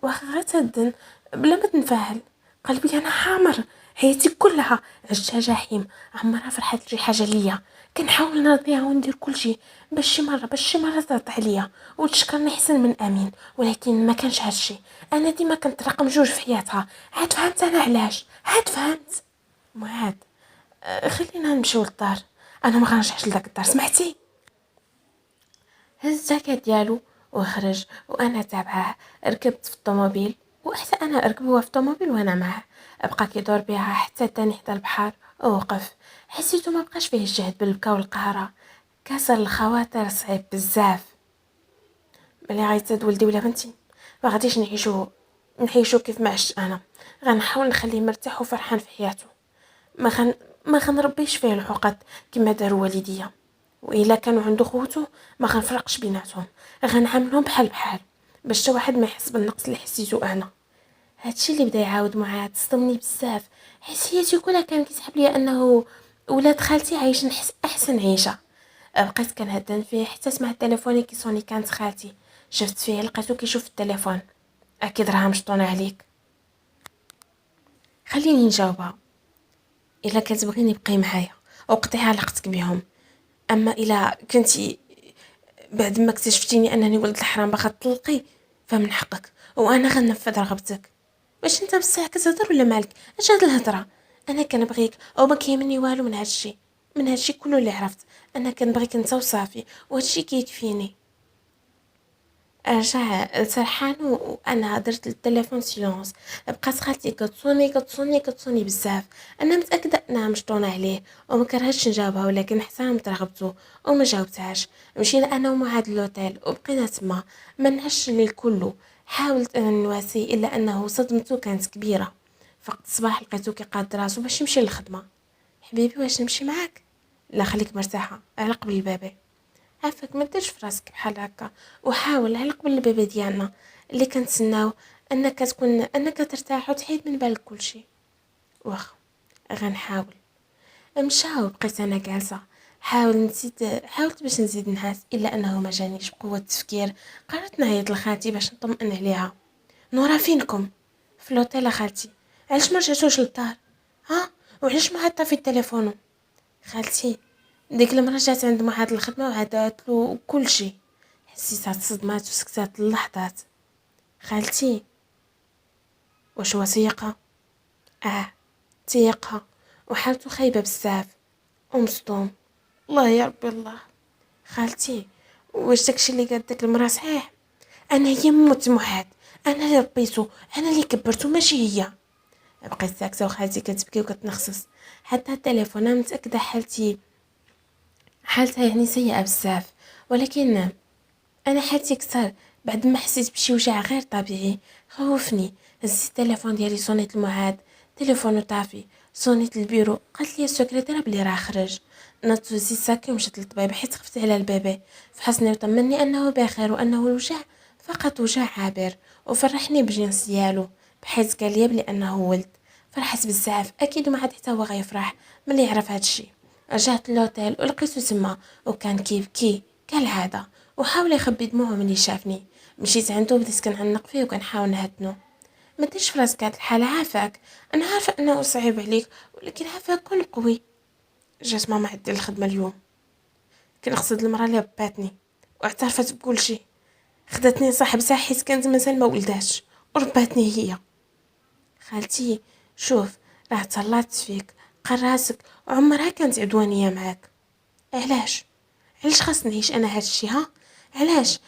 واخا غير تهدن بلا ما تنفعل، قلبي انا حامر، حياتي كلها عشتها جحيم، عمرها فرحت شي حاجه ليا. كنحاول نرضيها وندير كل شيء باش شي مرة ترضى عليا وتشكرني حسن من امين، ولكن ما كانش هادشي. انا ديما كنت رقم جوج في حياتها. عاد فهمت انا علاش، عاد فهمت. معاد، خلينا نمشيو للدار. انا ما غنرجعش لداك الدار، سمعتي؟ هز الجاكيت ديالو وخرج، وانا تابعه. ركبت في الطوموبيل، وحتى انا اركب هو في الطوموبيل وانا معاه. بقى كيدور بها حتى تاني حدا البحر ووقف. حسيتو ما بقاش فيه الجهد بالبكا والقهرة. كسر الخواطر صعيب بزاف. ملي غيتزاد ولدي ولا بنتي ما غاديش نعيشو كيف ما عشت انا. غنحاول نخليه مرتاح وفرحان في حياته. ما غن ما غنربيش فيه العقد كما داروا والديا. والا كانوا عنده خوتو ما غنفرقش بيناتهم، غنعاملهم بحال بحال باش حتى واحد ما يحس بالنقص اللي حسيتو انا. هادشي اللي بدا يعاود معاه تصدمني بزاف. حسيتي كلها كان كيسحب لي انه ولاد خالتي عايشين احسن عيشه. بقيت كنهدن فيه حتى سمعت تليفوني كيصوني. كانت خالتي. شفت فيه لقيتو كيشوف التليفون. اكيد راه مشطونه عليك. خليني نجاوبها. الا كتبغيني بقي معايا وقطعي علاقتك بهم. اما الا كنتي بعد ما اكتشفتيني انني ولد الحرام باغا تطلقي فمن حقك وانا غنفذ رغبتك. واش انت بصح كتهضر ولا مالك؟ اش هاد الهضره؟ انا كنبغيك او ما كيهمني والو من هادشي كله اللي عرفت. انا كنبغيك انت وصافي، وهادشي كيكفيني. رجع سرحان وانا درت التليفون سيلونس. بقات خالتي كتصوني بزاف. انا متاكده انها مشطونه عليه وما كرهتش نجاوبها، ولكن احترمت رغبته وما جاوبتهاش. مشينا انا ومعاد للوتيل وبقينا تما. ما نعش الليل كله. حاولت انا نواسي الا انه صدمته كانت كبيره. فقت الصباح لقيتو كيقاد راسو باش يمشي للخدمه. حبيبي واش نمشي معاك؟ لا خليك مرتاحه على قبل البابي. عافاك ما ديرش في راسك بحال هكا، وحاول على قبل البيبي ديالنا اللي كنتسناو انك ترتاح وتحيد من بالك كلشي. واخا غنحاول. مشاو بقيت انا جالسه. حاولت باش نزيد نعاس الا انه ما جانيش بقوه التفكير. قررت نعيط لخالتي باش نطمئن عليها. نورا فينكم؟ في لوطيل خالتي. علاش ما رجعتوش للدار؟ ها؟ وعلاش ما عطا في التليفون؟ خالتي ديك المرة جات عند معاد الخدمة وعادات له كل شيء. حسيتها تصدمات وسكتات اللحظات. خالتي واش هو سيقها؟ تيقها وحالته خايبة بزاف ومصدوم. الله يا ربي الله. خالتي واش داكشي اللي قالت داك المرة صحيح؟ انا هي موت معاد، انا اللي ربيته، انا اللي كبرته ماشي هي. بقيت ساكته وخالتي كتبكي وكتنخصص. حتى التليفون انا متاكده حالتها يعني سيئه بزاف، ولكن انا حالتي كثر. بعد ما حسيت بشي وجع غير طبيعي خوفني. هزيت التليفون ديالي صونيت المعاد. تليفونه طافي. صونيت البيرو قالت لي السكرتيره بلي راه خرج. نطت وزيت ساكي ومشيت للطبيب حيت خفت على البيبي. فحصني وطمني انه بخير وانه الوجع فقط وجع عابر، وفرحني بالجنس ديالو بحيث قال لي بلي انه ولد. فرحت بزاف اكيد ما عاد حتى هو غيفرح ملي يعرف هادشي. رجعت للوتيل ولقيتو تما وكان كيبكي كالعاده وحاول يخبي دموعه ملي شافني. مشيت عنده وبديت كنعنق فيه وكنحاول نهدنو. ما ديرش في راسك هاد الحاله، عافاك. انا عارفه انه صعيب عليك ولكن عافاك كون قوي. جات ماما عندي الخدمه اليوم. كنقصد المراه اللي رباتني واعترفت بكل شيء. خدتني صاحب ساعه حيت كانت مازال ما ولداتش ورباتني هي. خالتي شوف، راه تهلاط فيك قراسك وعمرها كانت عدوانيه معاك. علاش خاص نعيش انا هادشي؟ ها؟ علاش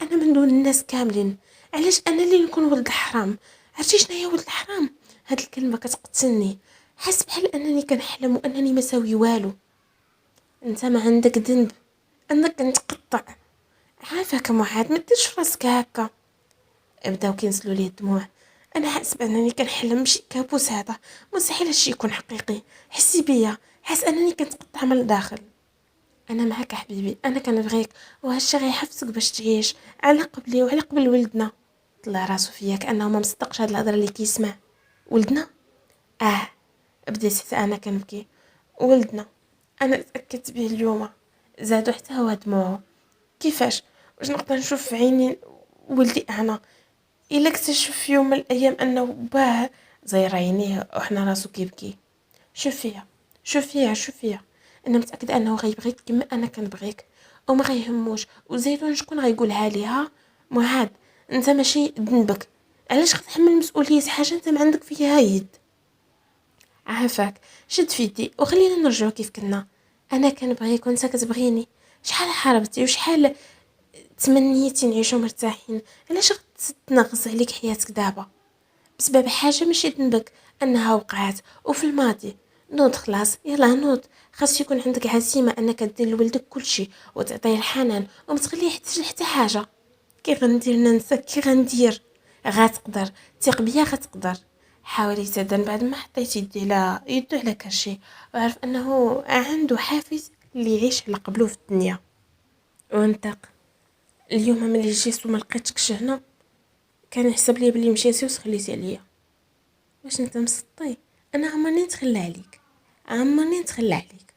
انا من دون الناس كاملين؟ علاش انا اللي نكون ولد الحرام؟ عرفتي شنو هي ولد الحرام؟ هاد الكلمه كتقتلني. حاس بحال انني كنحلم وانني ما ساوي والو. انت ما عندك ذنب انك نتقطع. عافاك معاد ما ديرش في راسك هكا. بداو كينزلوا لي الدموع. انا حاسب انني كنحلم ماشي كابوس هذا. مستحيل هادشي يكون حقيقي. حسي بيا، حاس انني كنتقطع من الداخل. انا معاك حبيبي، انا كنبغيك وهادشي غيحفزك باش تعيش على قبلي وعلى قبل ولدنا. طلع راسو فيا كانه ما مصدقش هاد الهضره اللي كيسمع. ولدنا؟ اه. بديت حتى انا كنبكي. ولدنا انا تاكدت به اليوم. زادو حتى هو دموعه. كيفاش؟ واش نقدر نشوف في عيني ولدي انا الا اكتشف في يوم من الايام انه باه؟ زير عينيه وحنا راسو كيبكي. شوف فيا. انا متاكده انه غيبغيك كما انا كنبغيك وما غيهموش. وزيدون شكون غيقولها ليها؟ معاد. انت ماشي ذنبك، علاش غتحمل مسؤوليه حاجه انت ما عندك فيها يد؟ عافاك، شد في يدي وخلينا نرجعوا كيف كنا. انا كنبغيك وانت كتبغيني. شحال حاربتي وشحال تمنيتي نعيشوا مرتاحين، علاش غتنغص عليك حياتك دابا بسبب حاجه ماشي ذنبك انها وقعت وفي الماضي؟ نوض خلاص، يلا نوض. خاص يكون عندك عزيمه انك دير لولدك كلشي وتعطيه الحنان وما تخليه يحتاج حتى حاجه. كي غندير ننساك؟ كي غندير؟ غتقدر، ثق بيا غتقدر. حاولي تدن بعد ما حطيتي يدي على يدو على كرشي، وعرف انه عنده حافز اللي يعيش على قبله في الدنيا. وانطق. اليوم ملي جيت وما لقيتكش هنا كان يحسب لي بلي مشيتي وتخليتي عليا. واش انت مسطي؟ انا عمرني نتخلى عليك، عمرني نتخلى عليك.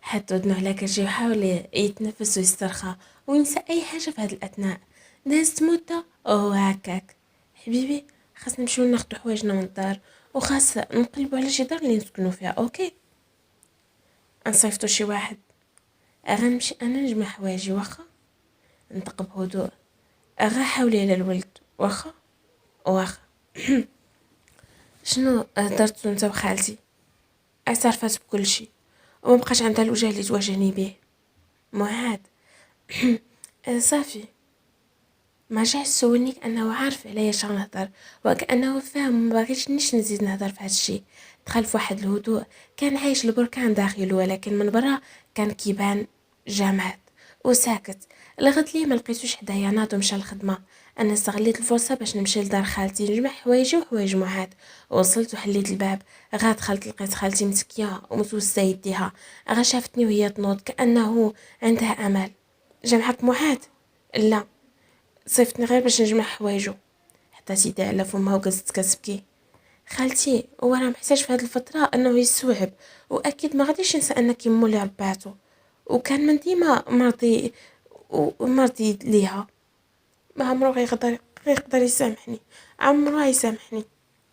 حط ودنو على كرشي وحاول يتنفس ويسترخى وينسى اي حاجه في هذا الاثناء. دازت مده هكاك. حبيبي، خاص نمشيو ناخدو حوايجنا من الدار، وخاص نقلبوا على شي دار اللي نسكنوا فيها. اوكي، نصيفطو شي واحد. غنمشي انا نجمع حوايجي واخا. نطق بهدوء. اغا حاولي على الولد واخا. واخا. شنو هضرتو انت وخالتي؟ اعترفت بكل شيء وما بقاش عندها الوجه اللي تواجهني به. معاد. صافي، ما جاش سولنيك انه عارف عليا شغل نهضر وكانه فاهم ما باغيش نزيد نهضر في هذا الشيء. دخل في واحد الهدوء، كان عايش البركان داخله ولكن من برا كان كيبان جامد وساكت. لغت ليه ما لقيتوش حدايا، ناض ومشى للخدمه. انا استغليت الفرصه باش نمشي لدار خالتي نجمع حوايجي وحوايج معاد. وصلت وحليت الباب. دخلت لقيت خالتي متكيه ومتوسه يديها. شافتني وهي تنوض كانه عندها امل. جمعك معاد؟ لا، صيفطني غير باش نجمع حوايجو. حطيت يدي على فمها وجلست كتبكي. خالتي هو راه محتاج في هذه الفتره انه يستوعب، واكيد ما غاديش ينسى انك يمو اللي ربعته وكان من ديما مرضي ليها. ما عمرو غيقدر يسامحني، عمرو يسامحني.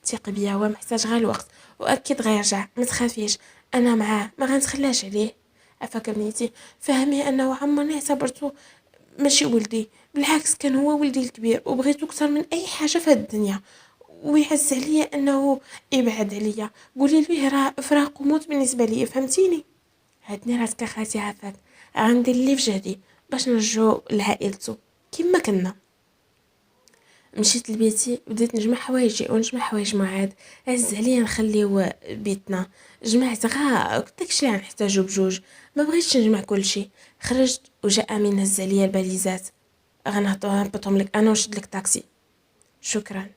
ثق بيا، هو محتاج غير الوقت واكيد غيرجع، ما تخافيش. انا معاه، ما غنتخلاش عليه. عفاك بنيتي، فهمي انه عمرني اعتبرته ماشي ولدي، بالعكس كان هو ولدي الكبير وبغيته اكثر من اي حاجه في الدنيا. ويعز عليا انه يبعد عليا. قولي له راه فراق وموت بالنسبه لي، فهمتيني؟ هاتني راسك اخاتي، عافاك. غندير اللي في جهدي باش نرجعو لعائلته كما كنا. مشيت لبيتي بديت نجمع حوايجي ونجمع حوايج معاد. عز عليا نخليو بيتنا. جمعت غا داكشي اللي غنحتاجو بجوج، ما بغيتش نجمع كل شيء. خرجت وجاء امين هز عليا الباليزات. غنهبطهم لك انا ونشد لك طاكسي. شكرا.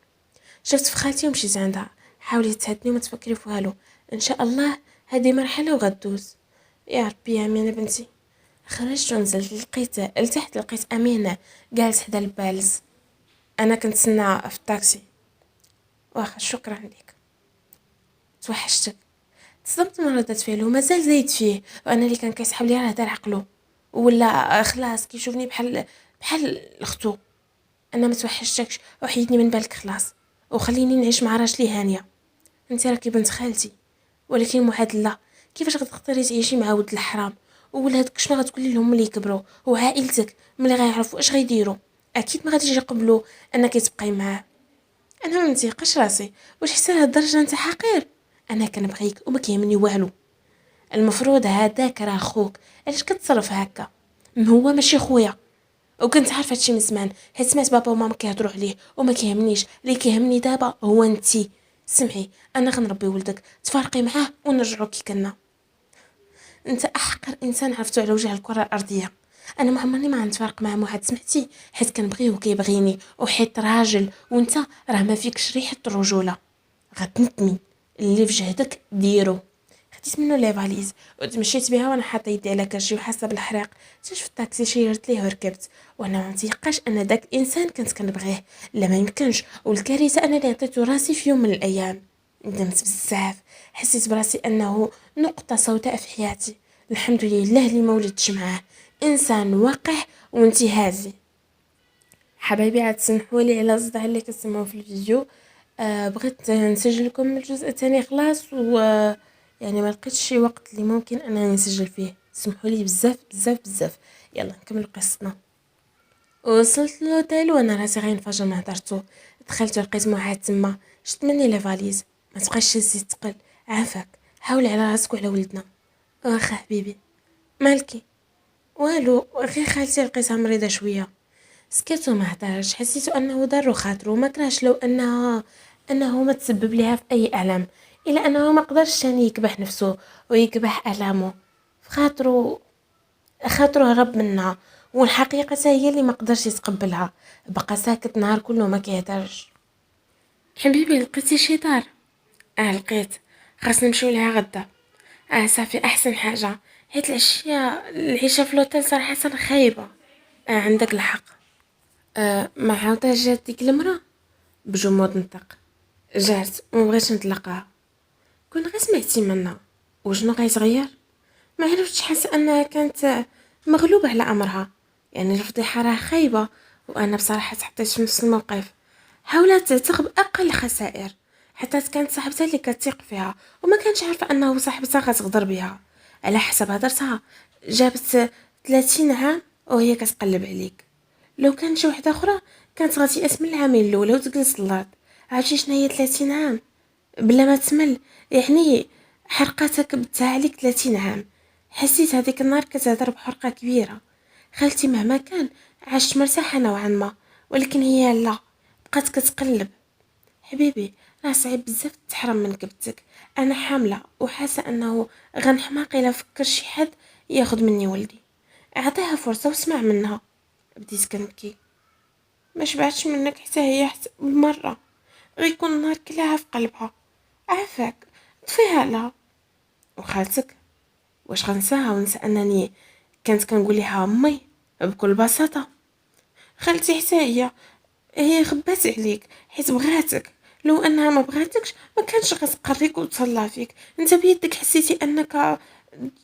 شفت في خالتي ومشيت عندها. حاولي تهدني وما تفكري في والو، ان شاء الله هذه مرحله وغدوز. يا ربي يا امينه بنتي. خرجت ونزلت لقيت امينه جالس حدا البالز. انا كنتسنى في الطاكسي. واخا، شكرا لك. توحشتك. تصدمت من ردة فعله ومازال زايد فيه، وانا اللي كان كيسحب لي راه دار عقله ولا خلاص كيشوفني بحال اختو. انا ما توحشتكش وحيدني من بالك خلاص، وخليني نعيش مع راجلي هانيه. انت راكي بنت خالتي، ولكن معاد لا. كيفاش غتقدري تعيشي مع ولد الحرام؟ وولادك شنو غتقولي لهم ملي يكبروا؟ وعائلتك ملي غيعرفوا اش غيديروا؟ اكيد ما غاديش يقبلوا انك تبقاي معاه. انا ما نتيقش راسي، واش حتى لهاد الدرجه انت حقير؟ انا كنبغيك وما كيهمني والو. المفروض هذاك راه خوك، علاش كتصرف هكا؟ هو ماشي خويا، وكنت عارفه هادشي من زمان حيت سمعت بابا وماما كيهضروا عليه. وما كيهمنيش، اللي كيهمني دابا هو انتي. سمعي، انا غنربي ولدك، تفارقي معاه ونرجعوا كي كنا. انت احقر انسان عرفتو على وجه الكره الارضيه. انا ما عمرني ما غنتفارق مع واحد، سمعتي؟ حيت كنبغيه وكيبغيني وحيت راجل، وانت راه ما فيكش ريحه الرجوله. غتندمي. اللي في جهدك ديرو. خديت منه لي فاليز وتمشيت بها وانا حاطه يدي على كرشي وحاسه بالحريق. حتى في الطاكسي شيرت ليه وركبت، وانا ما نتيقاش ان داك الانسان كنت كنبغيه. لا ما يمكنش، والكارثه انا اللي عطيته راسي في يوم من الايام. ندمت بزاف، حسيت براسي انه نقطه سوداء في حياتي. الحمد لله اللي ما ولدتش معاه، انسان وقح وانتهازي. حبايبي، عاد تسمحوا لي على الصداع اللي كتسمعوا في الفيديو. بغيت نسجل لكم الجزء الثاني خلاص، و يعني ما لقيتش شي وقت اللي ممكن انني نسجل فيه، سمحوا لي بزاف بزاف بزاف. يلا نكمل قصتنا. وصلت للوتيل وانا راسي غينفجر من هضرتو. دخلت ولقيت موعد تما. شفت مني لي فاليز. ما تبقاش تهزي تقل. عافاك، حاولي على راسك وعلى ولدنا. واخا حبيبي. مالكي؟ والو، غير خالتي لقيتها مريضه شويه. سكت وما هدرش. حسيت انه ضر خاطرو، ما كرهش لو انه ما تسبب ليها في اي الم، الا انه ما قدرش تاني يكبح نفسه ويكبح الامه في خاطره هرب منها. والحقيقه هي اللي ما قدرش يتقبلها. بقى ساكت نهار كله ما كيهدرش. حبيبي لقيتي شي دار؟ لقيت. خاص نمشيو لها غدا. صافي احسن حاجه. حيت العيشه في لوطيل صراحه خايبه. عندك الحق. ما عاودها جات ديك المرا. بجمود نطق. جات ومبغيتش نطلقها. كون غير سمعتي منها. وشنو غيتغير؟ ما عرفتش، حاسه انها كانت مغلوبه على امرها. يعني الفضيحه راه خايبه. وانا بصراحه تحطيت في نفس الموقف. حاولت تغب اقل خسائر. حتى كانت صاحبتها اللي كتثق فيها وما كانش عارفه انه صاحبتها غتغدر بها. على حسب هضرتها جابت 30 عام وهي كتقلب عليك. لو كانت شي وحده اخرى كانت غتيأس من العامين الاولى وتجلس للارض. عرفتي شنو هي 30 عام بلا ما تمل؟ يعني حرقتها كبتها عليك 30 عام. حسيت هذيك النهار كتهضر بحرقه كبيره. خالتي مهما كان عاشت مرتاحه نوعا ما، ولكن هي لا، بقات كتقلب. حبيبي، راه صعيب بزاف تحرم من كبتك. انا حامله وحاسه انه غنحماق الا فكر شي حد ياخذ مني ولدي. اعطيها فرصه واسمع منها. بديت كنبكي. ما شبعتش منك حتى هي حتى بالمره. غيكون النهار كلها في قلبها. عافاك، طفيها لها. وخالتك؟ واش غنساها ونسى انني كانت كنقول لها امي؟ بكل بساطه. خالتي حتى هي خبات عليك حيت بغاتك. لو انها ما بغاتكش ما كانش غتقريك وتصلى فيك. انت بيدك حسيتي انك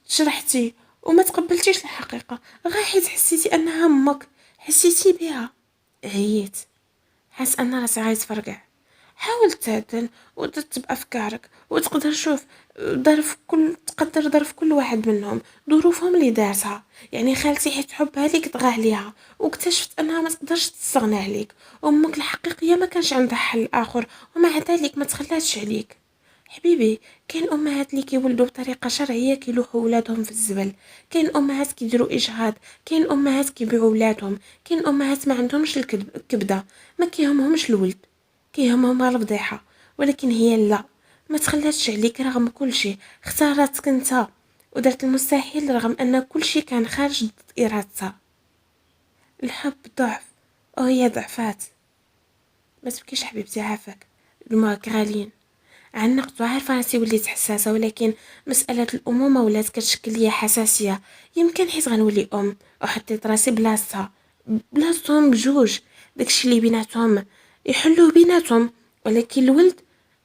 شرحتي وما تقبلتيش الحقيقه، غير حيت حسيتي انها امك. حسيتي بها. عييت. حاس ان راسي غيتفرقع. حاول تعدل وترتب افكارك وتقدر شوف تقدر ظرف كل واحد منهم، ظروفهم اللي دارتها. يعني خالتي حيت حبها ليك طغى عليها واكتشفت انها ما تقدرش تستغنى عليك. امك الحقيقيه ما كانش عندها حل اخر، ومع ذلك ما تخلاتش عليك. حبيبي، كاين امهات اللي كيولدوا بطريقه شرعيه كيلوحوا ولادهم في الزبل. كاين امهات كيديروا اجهاض. كاين امهات كيبيعوا ولادهم. كاين امهات ما عندهمش الكبده، ما كيهمهمش الولد، كيهمهم الفضيحه. ولكن هي لا، ما تخلاتش عليك رغم كل شيء. اختارتك انت ودرت المستحيل رغم ان كل شيء كان خارج ضد ارادتها. الحب ضعف وهي ضعفات. ما تبكيش حبيبتي، عافاك. دموعك غاليين. عنقت وعارفه راسي وليت حساسه، ولكن مساله الامومه ولات كتشكل ليا حساسيه. يمكن حيت غنولي ام وحطيت راسي بلاصتهم بجوج. داكشي اللي بيناتهم يحلوه بيناتهم، ولكن الولد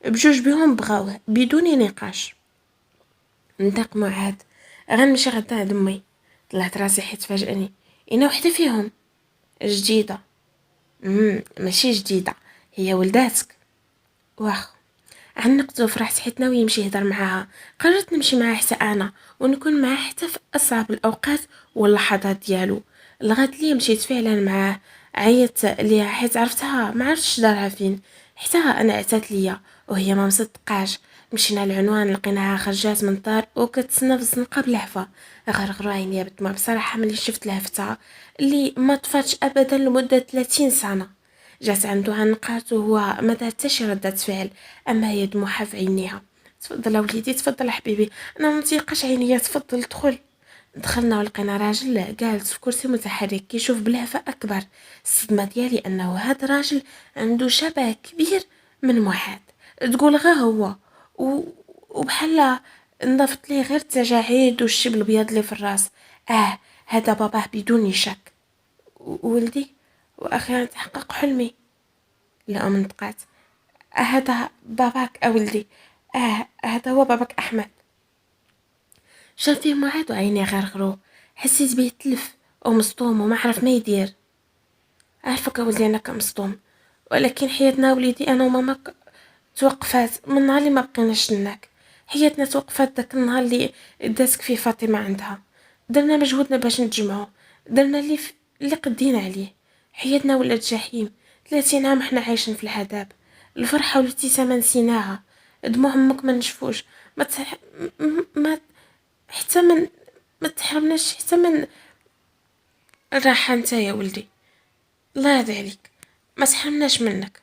بجوج بهم بغاوه بدون نقاش. نطق معاد. غنمشي غدا عند امي. طلعت راسي حيت فاجأني. انا وحده فيهم جديده. ماشي جديده، هي ولداتك. واخ. عنقت وفرحت حيت ناوي يمشي يهدر معاها. قررت نمشي معاه حتى انا ونكون معاه حتى في اصعب الاوقات واللحظات ديالو. الغد لي مشيت فعلا معاه. عيطت ليها حيت عرفتها ما عرفتش دارها فين. حتى انا عتات ليا وهي ما مصدقاش. مشينا العنوان لقيناها خرجات من الدار وكتسنى في الزنقه بلهفه. غرغروا عينيا بالدموع بصراحه ملي شفت لهفتها اللي ما طفاتش ابدا لمده 30 سنه. جات عنده عنقات وهو ما دار حتى شي ردة فعل، اما هي دموعها في عينيها. تفضل وليدي، تفضل حبيبي، انا ما متيقاش عينيا، تفضل دخل. دخلنا ولقينا راجل جالس في كرسي متحرك كيشوف بلهفة اكبر. الصدمه ديالي انه هذا الراجل عنده شبه كبير من معاد. تقول غير هو و... وبحال نضفت ليه غير التجاعيد والشبل الابيض اللي في الراس. هذا باباه بدون شك. ولدي، واخيرا تحقق حلمي. الأم نطقات. هذا باباك أولدي. هذا هو باباك أحمد. شاف فيه معاد وعيني غرغرو. حسيت بيه تلف ومصطوم وما عرف ما يدير. عارفك أولدي أنك مصطوم، ولكن حياتنا وليدي أنا وماماك توقفات من نهار اللي ما بقيناش لناك. حياتنا توقفات داك النهار اللي داتك فيه فاطمة عندها. درنا مجهودنا باش نتجمعوا، درنا اللي قدينا عليه. حياتنا ولات جحيم. 30 عام حنا عايشين في العذاب. الفرحة والابتسامة نسيناها، دموع امك ما نشفوش. ما تح... ما حتى من ما تحرمناش حتى من الراحة. انت يا ولدي، الله يرضي عليك، ما تحرمناش منك.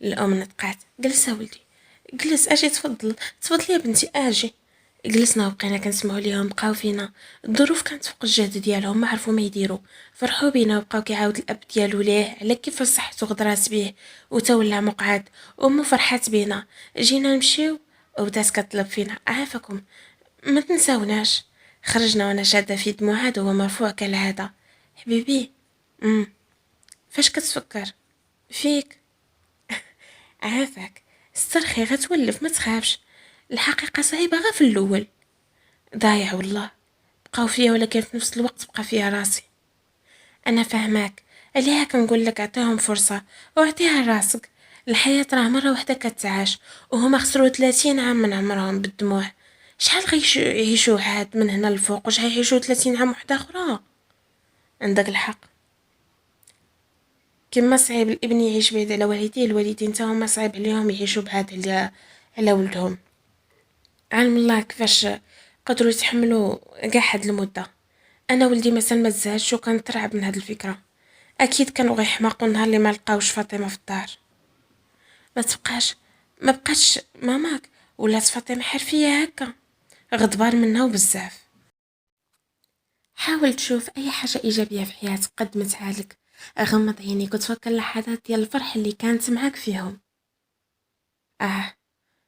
الام نطقات. جلس يا ولدي، جلس. اجي تفضل، تفضل يا بنتي، اجي. جلسنا وبقينا كنسمعوا ليهم، بقاو فينا. الظروف كانت فوق الجهد ديالهم، ما عرفوا ما يديروا. فرحوا بينا وبقاو كيعاود الاب ديالو ليه على كيف صحته غدرات بيه وتولى مقعد. امه فرحات بينا. جينا نمشيو وبدات كطلب فينا عافاكم ما تنساوناش. خرجنا وانا شاده في دموعات وهو مرفوع كالعاده. حبيبي، فاش كتفكر فيك؟ عافاك، استرخي غتولف، ما تخافش. الحقيقه صعيبه غير في الاول. ضايع والله. بقاو فيا ولكن في نفس الوقت بقى فيا راسي. انا فاهماك، عليها كنقول لك اعطيهم فرصه واعطيها راسك. الحياه راه مره واحده كتعاش، وهما خسروا 30 عام من عمرهم بالدموع. شحال يعيشوا عاد من هنا لفوق؟ واش غيعيشوا 30 عام وحده اخرى؟ عندك الحق. كما صعيب الابن يعيش بعيد على والديه، الوالدين تا هما صعيب عليهم يعيشوا بعاد على ولدهم. علم الله كيفاش قدروا يتحملوا كاع هاد المده. انا ولدي مثلا ما تزهدش وكان ترعب من هاد الفكره. اكيد كانوا غيحماقوا نهار اللي ما لقاوش فاطمه في الدار. ما تبقاش ما بقاش ماماك ولات فاطمه حرفيه هكا، غضبان منها وبزاف. حاول تشوف اي حاجه ايجابيه في حياتك قدمتها لك. غمض عينيك وتفكر اللحظات ديال الفرح اللي كانت معاك فيهم. اه،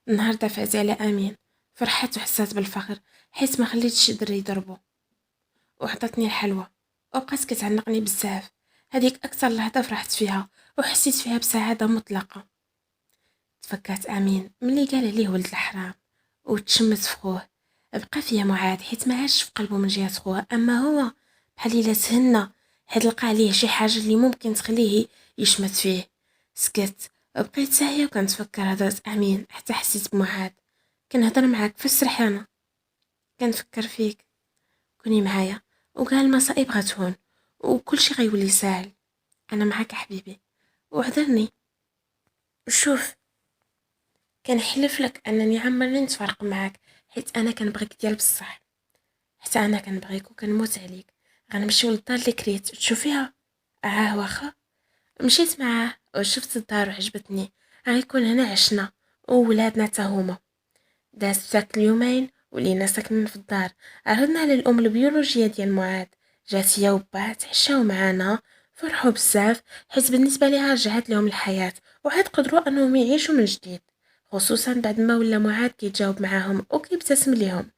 النهار دفعت على امين، فرحت وحسات بالفخر حيت ما خليتش دري يضربو، وعطاتني الحلوى وبقات كتعنقني بزاف. هذيك اكثر لحظه فرحت فيها وحسيت فيها بسعاده مطلقه. تفكرت امين ملي قال عليه ولد الحرام وتشمت في خوه. بقى فيا معاد حيت ما عادش في قلبه من جهه خوه، اما هو بحال الا تهنى حيت لقى عليه شي حاجه اللي ممكن تخليه يشمت فيه. سكت وبقيت ساهيه وكنتفكر هضره امين حتى حسيت بمعاد. كنهضر معاك في السرحانه، كنفكر فيك. كوني معايا وقال المصائب غتهون وكل شي غيولي ساهل. انا معاك حبيبي، وعذرني. شوف، كنحلف لك انني عمرني نتفارق معاك، حيت انا كنبغيك ديال بصح. حتى انا كنبغيك وكنموت عليك. غنمشيو للدار اللي كريت تشوفيها. واخا. مشيت معاه وشفت الدار وعجبتني. غيكون هنا عشنا وولادنا تا هما. دازت ذاك اليومين ولينا ساكنين في الدار. عرضنا على الام البيولوجيه ديال معاد، جات هي وباه تعشاو معانا. فرحوا بزاف حيت بالنسبه ليها رجعت لهم الحياه وعاد قدروا انهم يعيشوا من جديد، خصوصا بعد ما ولا معاد كيتجاوب معاهم وكيبتسم ليهم.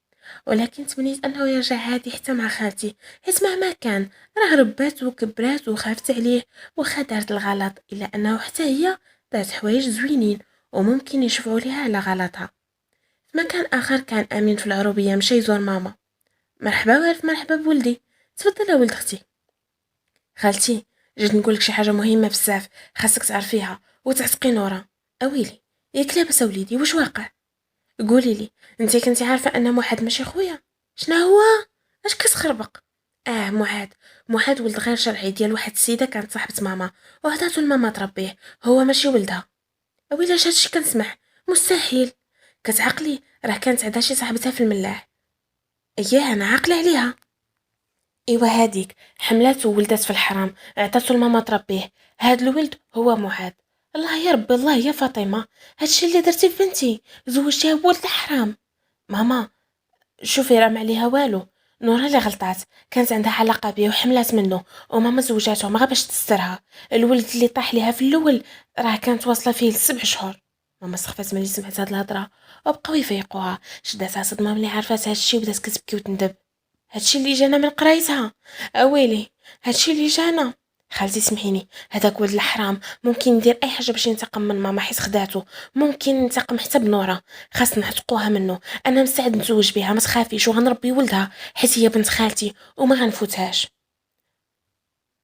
ولكن تمنيت انه يرجع عادي حتى مع خالتي، حيت مهما كان راه ربات وكبرات وخافت عليه. وخا دارت الغلط الا انه حتى هي دارت حوايج زوينين وممكن يشفعوا ليها على غلطها. في مكان اخر كان امين في العروبيه مشى يزور ماما. مرحبا والف مرحبا بولدي، تفضل يا ولد اختي. خالتي، جيت نقولك شي حاجه مهمه بزاف خاصك تعرفيها وتعتقي نورا. اويلي، ياك لاباس وليدي؟ واش واقع؟ قولي لي، انت كنتي عارفه ان معاد ماشي خويا؟ شنو هو؟ اش كتخربق؟ معاد. معاد ولد غير شرعي ديال واحد السيده كانت صاحبه ماما وعطاتو لماما تربيه، هو ماشي ولدها. اويلي اش هادشي كنسمع؟ مستحيل. كتعقلي؟ راه كانت عندها شي صاحبتها في الملاح. اييه انا عاقله عليها. ايوا هاديك حملات وولدت في الحرام، عطاتو لماما تربيه. هاد الولد هو معاد. الله يا ربي، الله يا فاطمه، هادشي اللي درتي في بنتي، زوجتيها بولد الحرام. ماما شوفي، راه ما عليها والو. نورا اللي غلطات، كانت عندها علاقه بيه وحملات منه وماما زوجاتهم غير باش تسترها. الولد اللي طاح ليها في الاول راه كانت واصله فيه ل7 شهور. ماما سخفات ملي سمعت هاد الهضره وبقاو يفيقوها. شداتها صدمه ملي عرفات هادشي وبدات كتبكي وتندب. هادشي اللي جانا من قرايتها. اويلي، هادشي اللي جانا. خالتي سمحيني، هذاك ولد الحرام ممكن يدير اي حاجه باش ينتقم من ماما حيت خداتو. ممكن ينتقم حتى بنوره. خاصنا نعتقوها منه. انا مستعد نتزوج بها، ما تخافيش، وغنربي ولدها حيت هي بنت خالتي وما غنفوتهاش.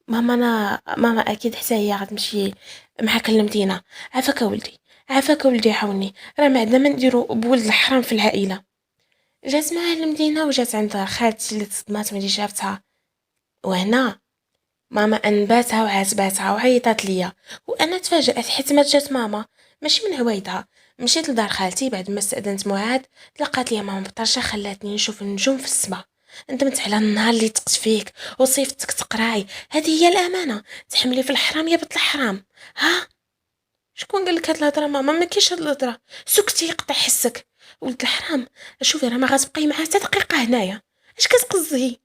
ماما اكيد حتى هي غتمشي مع كلمتينا. عافاك ولدي، عافاك ولدي عاوني، راه ما عندنا ما نديرو بولد الحرام في العائلة. جات معاه للمدينة وجات عند خالتي اللي تصدمات ملي شافتها، وهنا ماما انباتها وعاتباتها وعيطات ليا، وانا تفاجأت حيت ما جات ماما ماشي من عوايدها. مشيت لدار خالتي بعد ما استأذنت معاد، لقات لي ماما بطرشة خلاتني نشوف النجوم في السما. ندمت على النهار اللي تقت فيك وصيفتك تقراي، هذه هي الامانه، تحملي في الحرام يا بنت الحرام. ها، شكون قال لك هاد الهضره؟ ماما ما كاينش هاد الهضره، سكتي يقطع حسك. ولد الحرام، شوفي راه ما غتبقاي معاه حتى دقيقه هنايا. اش كتقصدي؟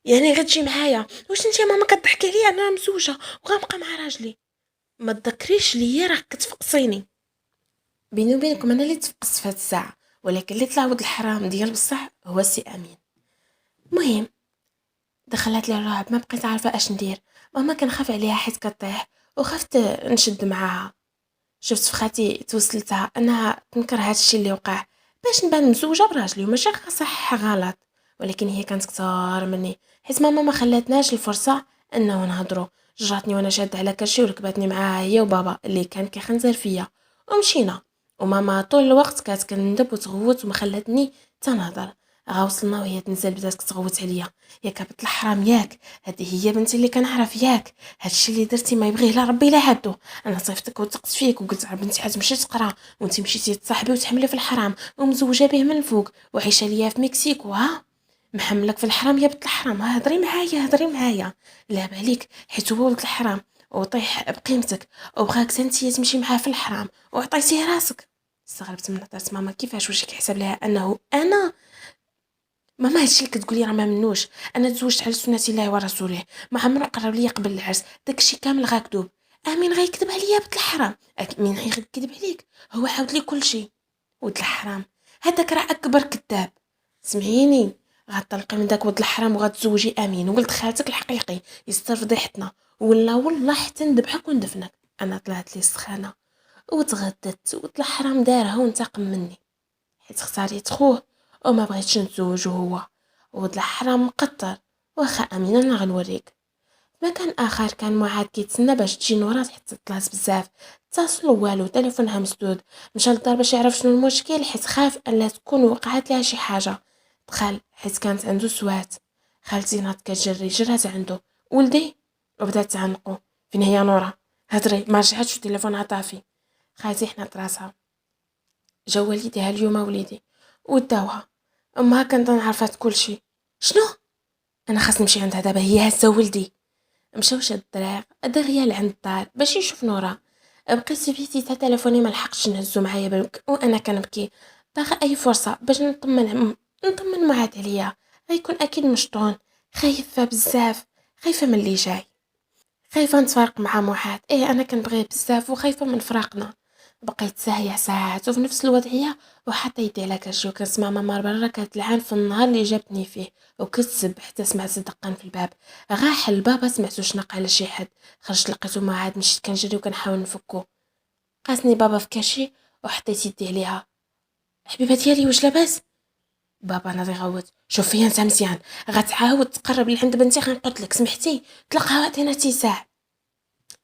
يعني غتجي معايا؟ واش انت يا ماما كضحكي عليا؟ انا مزوجه وغنبقى مع راجلي. ما تذكريش ليا راه كتفقصيني. بيني وبينكم انا اللي تفقست في هاد الساعه، ولكن اللي طلع ولد الحرام ديال بصح هو سي امين. المهم دخلت لي الرعب، ما بقيت عارفه اش ندير. ماما كنخاف عليها حيت كطيح، وخفت نشد معاها. شفت في خالتي توصلتها انها تنكر هادشي اللي وقع باش نبان مزوجه براجلي وماشي صح غلط. ولكن هي كانت كتار مني، حيت ماما ما خلاتناش الفرصه انه نهضروا. جراتني وانا شاده على كرشي وركبتني معاها هي وبابا اللي كان كيخنزر فيا، ومشينا. وماما طول الوقت كانت كندب وتغوت وما خلاتني تنهضر. وصلنا وهي تنزل بدات كتغوت عليا. ياك بنت الحرام ياك، هذه هي بنتي اللي كنعرف ياك، هادشي اللي درتي ما يبغيه لا ربي لا عبدو. انا صيفتك وثقت فيك وقلت على بنتي حتمشي تقرا، وانت مشيتي تصاحبي وتحملي في الحرام ومزوجه به من الفوق وعايشه ليا في مكسيكو. ها، محملك في الحرام يا بنت الحرام. هضري معايا هضري معايا، لعب عليك حيت هو ولد الحرام وطيح بقيمتك وبغاك انت تمشي معاه في الحرام وعطيتيه راسك. استغربت من نظرة ماما، كيفاش واش كيحسب لها انه انا؟ ماما هادشي اللي كتقولي راه ما منوش. انا تزوجت على سنه الله ورسوله، ما عمرو قرب ليا قبل العرس، داكشي كامل غاكذوب. امين غيكذب عليا بنت الحرام؟ مين غيكذب عليك؟ هو عاود لي كل شيء. ولد الحرام هذاك راه اكبر كذاب. سمعيني، غطلقي من داك ولد الحرام وغتزوجي امين ولد خالتك الحقيقي يستر فضيحتنا، ولا والله حتى نذبحك وندفنك. انا طلعت لي السخانه وتغدت. ولد الحرام دارها وانتقم مني حيت اختاريت خوه وما بغيتش نتزوجو هو. ولد الحرام مقطر. واخا امين انا غنوريك. مكان اخر كان معاد كيتسنى باش تجي نورات حتى طلعت بزاف. اتصلوا والو، تليفونها مسدود. مشى للدار باش يعرف شنو المشكل حيت خاف الا تكون وقعت لها شي حاجه. دخل حيت كانت عنده سوات. خالتي ناض كتجري جرات عنده. ولدي، وبدات تعنقو. فين هي نورا؟ هضري، ما رجعتش تليفونها طافي. خالتي حنات راسها. جا والديها اليوم وليدي وداوها. امها كانت عرفات كل شيء. شنو؟ انا خاص نمشي عندها دابا، هي هزه ولدي. مشاو شاد الدراري دغيا لعند الدار باش يشوف نورا. بقيت بيتي تا تليفوني ما لحقتش نهزو معايا وانا كنبكي، باغا اي فرصه باش نطمن معاد عليا. غيكون اكيد مشطون. خايفه بزاف، خايفه من اللي جاي، خايفه نتفارق مع معاد. ايه انا كنبغيه بزاف وخايفه من فراقنا. بقيت ساهية ساعات وفي نفس الوضعية، وحتى يدي على كرشي وكنسمع ماما برا كتلعن في النهار اللي جابتني فيه، وكتسب حتى سمعت دقان في الباب. غاح الباب سمعتو شنق على شي حد. خرجت لقيتو ما عاد، مشيت كنجري وكنحاول نفكو. قاسني بابا في كرشي وحطيت يدي عليها. حبيبه ديالي واش لاباس؟ بابا ناضي غوت. شوف فيا انت مزيان، غتعاود تقرب لعند بنتي غنقتلك، سمحتي؟ طلقها وعطينا اتساع.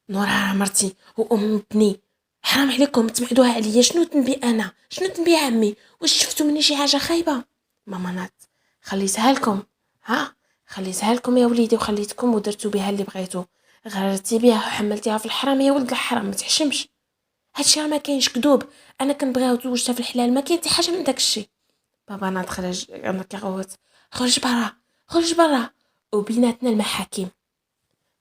نورها مرتي وام بني، حرام عليكم تبعدوها عليا. شنو تنبي انا؟ شنو تنبي عمي؟ واش شفتوا مني شي حاجه خايبه؟ ماما نات خليتها لكم. ها، خليتها لكم يا وليدي وخليتكم ودرتوا بها اللي بغيتو. غررتي بها وحملتيها في الحرام يا ولد الحرام، ما تحشمش. هادشي راه ما كاينش كذوب. انا كنبغيها وتزوجتها في الحلال، ما كاين حتى حاجه من داكشي. بابا نات خرج، انا كيغوت. خرج برا، خرج برا، وبيناتنا المحاكم.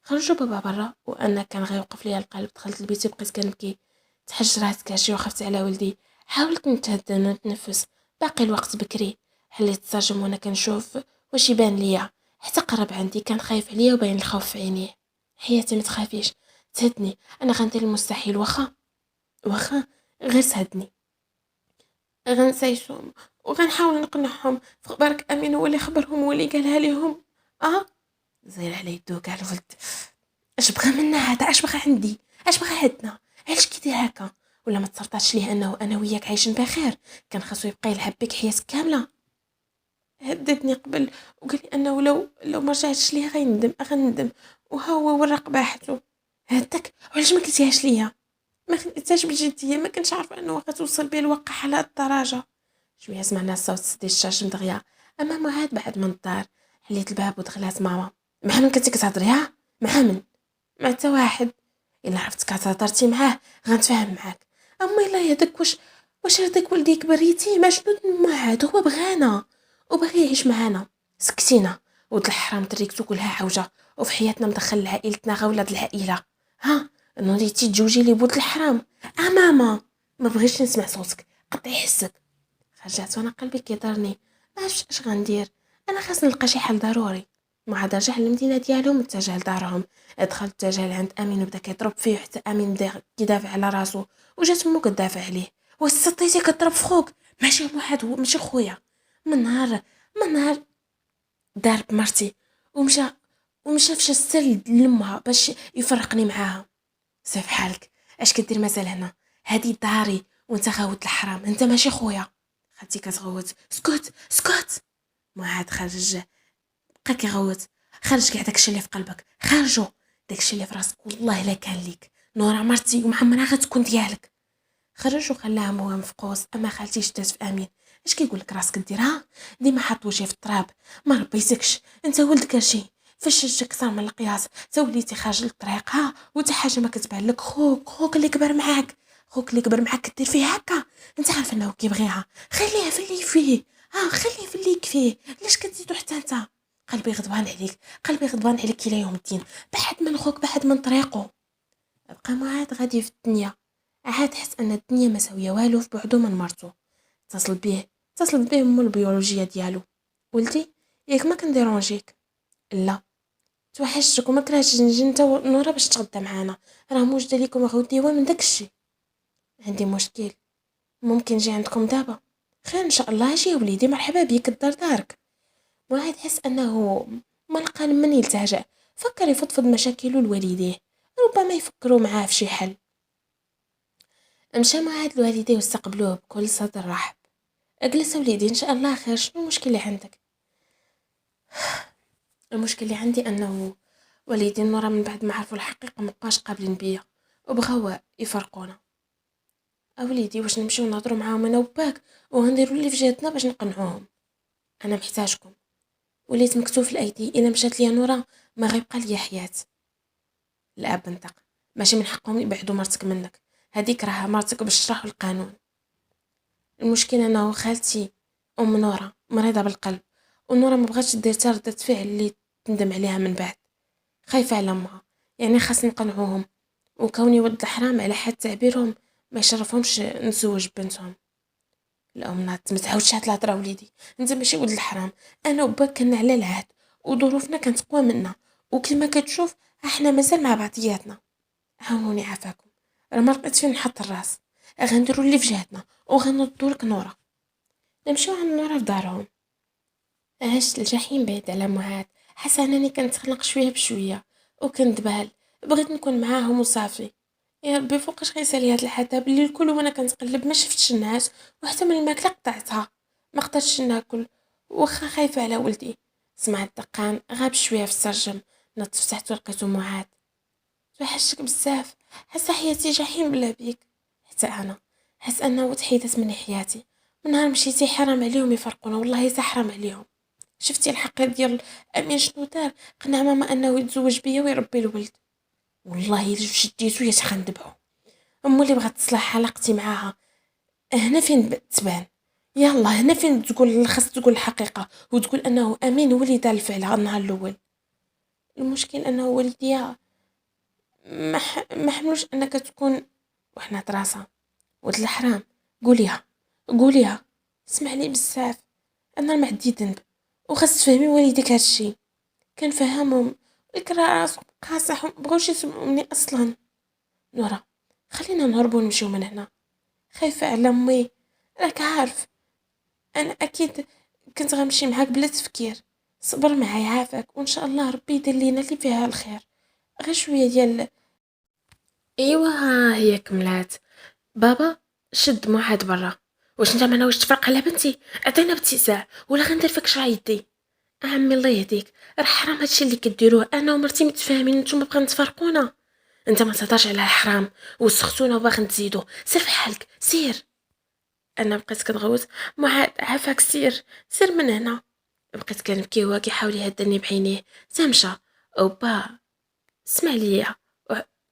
خرجوا بابا برا وانا كان غيوقف ليا القلب. دخلت لبيتي بقيت كنبكي. تحجرات كاشي وخفت على ولدي. حاولت نتهدى ونتنفس، باقي الوقت بكري. حليت الساجم وانا كنشوف واش يبان ليا. حتى قرب عندي كان خايف عليا وباين الخوف في عينيه. حياتي ما تخافيش، تهدني، انا غندير المستحيل. واخا غير سهدني. غنسايسهم وغنحاول نقنعهم في خبرك. امين هو اللي خبرهم، هو اللي قالها لهم. اه، زير على يدوك على الولد. اش بغى منا هذا؟ اش بغى عندي؟ اش بغى عندنا؟ علاش كيدير هكا؟ ولا ما تصرطاتش ليه انه انا وياك عايشين بخير؟ كان خاصو يبقى يلعب بك حياتك كامله. هددني قبل وقال لي انه لو ما رجعتش ليه غندم. وها هو ورق باحته. هداك، وعلاش ما قلتيهاش ليا؟ ما خديتهاش بجديه، ما كنتش عارفه انه غتوصل بيه الواقع على هاد الدرجه. شويه سمعنا الصوت سدي الشاشه مدغيا. اما معاد بعد من الدار حليت الباب ودخلات ماما. مع من كنتي كتهضري ها؟ مع من؟ مع حتى واحد. الا عرفتك هضرتي معاه غنتفاهم معاك. اما الا يدك واش هذاك ولديك بريتي مجنون معاد، هو بغانا وبغي يعيش معانا. سكتينا ولد الحرام تريكتو كلها عوجه، وفي حياتنا مدخل لعائلتنا غا ولاد العائله. ها نوريتي تجوجي لي بود الحرام. ماما ما بغيتش نسمع صوتك، قطعي حسك. خرجت وانا قلبي كيضرني، ما عرفتش اش غندير. انا خاص نلقى شي حل ضروري. مع رجع للمدينه ديالهم اتجه لدارهم. دخل اتجه لعند امين وبدا كيضرب فيه حتى امين بدا كيدافع على راسو، وجات امو كتدافع عليه. واش سطيتي كضرب في خوك؟ ماشي واحد هو ماشي خويا. من نهار دار بمرتي ومشى فشى السر لامها باش يفرقني معاها. سيف حالك، اش كدير مازال هنا؟ هادي داري وانت غاوت الحرام، انت ماشي خويا. خالتي كتغوت. اسكت اسكت. ما عاد خرج، بقى كيغوت. خرج كاع داكشي اللي في قلبك، خرجو. داكشي اللي في راسك والله الا كان ليك. نورا مرتي ومحمرها غتكون ديالك. خرج وخلاها موها مفقوس. اما خالتي شتات في امين. اش كيقول لك راسك ديرها؟ ديما حط وجهي في التراب. ما ربيتكش انت ولد كرشي، فاش شتك صار من القياس توليتي خارج للطريق. ها وتا حاجه ما كتبان لك. خوك اللي كبر معاك، خوك اللي كبر معاك كدير فيه هكا؟ انت عارف انه كيبغيها، خليه في اللي فيه. خليه في اللي يكفيه. علاش كتزيدو حتى انت؟ قلبي غضبان عليك، قلبي غضبان عليك الى يوم الدين. بعد من خوك، بعد من طريقه. بقى معاد غادي في الدنيا. عاد حس ان الدنيا ما سويه والو في بعدو من مرتو. اتصلت به امو البيولوجيه ديالو. ولدي ياك ما كنديرونجيك؟ لا توحشتك وما كرهتش نجي انت ونورا باش تغدى معانا، راه موجده ليكم غوديوه من داكشي. عندي مشكل، ممكن نجي عندكم دابا؟ خير ان شاء الله، اجي يا وليدي، مرحبا بيك، الدار دارك. واحد حس انه ما لقى من يلتجأ. فكر يفضفض مشاكله لوالديه، ربما يفكروا معاه في شي حل. مشى مع هاد الوالدين واستقبلوه بكل صدر رحب. اجلس وليدي، ان شاء الله خير. شنو المشكل اللي عندك؟ المشكل اللي عندي انه والدي نورا من بعد ما عرفوا الحقيقه مبقاش قابلين بيا وبغاو يفرقونا. اوليدي واش نمشيو نهضروا معاهم انا وباك وغنديروا اللي في جهتنا باش نقنعوهم؟ انا محتاجكم، وليت مكتوف الايدي. الا مشات ليا نورا ما غيبقى ليا حياه. الاب نطق. ماشي من حقهم يبعدوا مرتك منك، هذيك راها مرتك باش تشرحوا القانون. المشكله انه خالتي ام نورا مريضه بالقلب، ونورا ما بغاتش دير ردة فعل اللي تندم عليها من بعد. خايفه على امها، يعني خاص نقنعوهم. وكوني ولد الحرام على حد تعبيرهم ما يشرفهمش نزوج بنتهم. الام نات ما تعاودش هاد الهضره. وليدي انت ماشي ولد الحرام، انا وباك كنا على العهد وظروفنا كانت قوى منا، وكما كتشوف احنا مازال مع بعضياتنا. عاونوني عافاكم، راه ما لقيت فين نحط الراس. غنديروا اللي في جهتنا وغنردوا لك نورا. نمشيو عند نورا في دارهم. عشت الجحيم بعيد على معاد. حاسه انني كنتخنق شويه بشويه وكندبال. بغيت نكون معاهم وصافي. يا ربي فوقاش غيسالي هاد العذاب اللي الكل وانا كنتقلب ما شفتش الناس، وحتى من الماكله قطعتها ما قدرتش ناكل. واخا خايفه على ولدي. سمعت دقان غاب شويه في السرجم. نط فتحت ولقيتو معاد. توحشتك بزاف، حاسه حياتي جحيم بلا بيك. حتى انا حس انه تحيدت من حياتي. من نهار مشيتي حرام عليهم يفرقونا، والله حرام عليهم. شفتي الحق ديال امين شنو دار؟ قنع ماما انه يتزوج بيا ويربي الولد. والله الا شديتو يتخندبعو. امو اللي بغات تصلح علاقتي معاها، هنا فين تبان. يلا هنا فين تقول خاص تقول الحقيقه وتقول انه امين هو اللي دار الفعل على النهار الاول. المشكل انه والديا ما حملوش انك تكون وحنا دراسه. ولد الحرام، قوليها اسمعني بزاف. انا ما عندي ذنب، وخاص تفهمي والديك هادشي. كنفهمهم الكرا راسهم قاصح بغاوش يسمعوا مني اصلا. نورا خلينا نهربوا ونمشيو من هنا. خايفه على امي، راك عارف. انا اكيد كنت غنمشي معاك بلا تفكير. صبر معايا عافاك، وان شاء الله ربي يدير لينا اللي فيها الخير. غير شويه ديال. ايوا ها هي كملات. بابا شد معاد برا. واش انت ما ناويش تفرق على بنتي؟ عطينا باتساع ولا غندير فيك شرا يدي. عمي الله يهديك، راه حرام هادشي اللي كديروه. انا ومرتي متفاهمين، نتوما بغا نتفرقونا؟ انت ما تهضرش على الحرام والسخسونه وباغي تزيدو، سير في حالك سير. انا بقيت كنغوت: معاد عافاك سير من هنا. بقيت كنبكي وهو كيحاول يهدرني بعينيه. مشى اوبا اسمع ليا.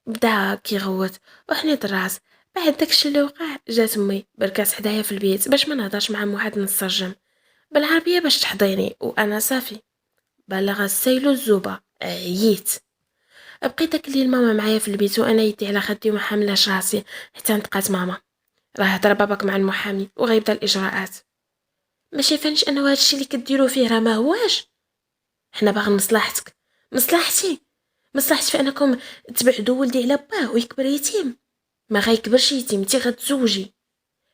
بدا كيغوت وحنيت الراس. بعد داكشي اللي وقع جات امي بركات حدايا في البيت باش ما نهضرش مع معاد نتسرجم بالعربيه باش تحضيني، وانا صافي بلغ السيل الزوبه عييت. بقيت داك الليل ماما معايا في البيت وانا يدي على خدي وما حاملاش راسي حتى نطقات ماما: راه هضر باباك مع المحامي وغيبدا الاجراءات. ما شايفانيش انه هادشي اللي كديروا فيه راه ما هواش. حنا باغي مصلحتك. مصلحتي في انكم تبعدوا ولدي على باه ويكبر يتيم. ما غيكبرش يتيم، انتي غتزوجي.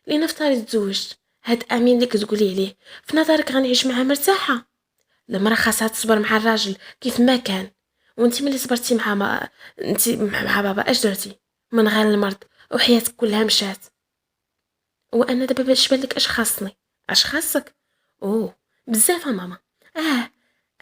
لنفترض تزوجت، هاد امين اللي كتقولي عليه في نظرك غنعيش معاه مرتاحه؟ المراه خاصها تصبر مع الراجل كيف ما كان. وانتي ملي صبرتي مع ما انتي مع بابا اش درتي؟ من غير المرض وحياتك كلها مشات. وانا دابا باش بالك اش خاصني؟ اش خاصك؟ اوه بزاف ماما. اه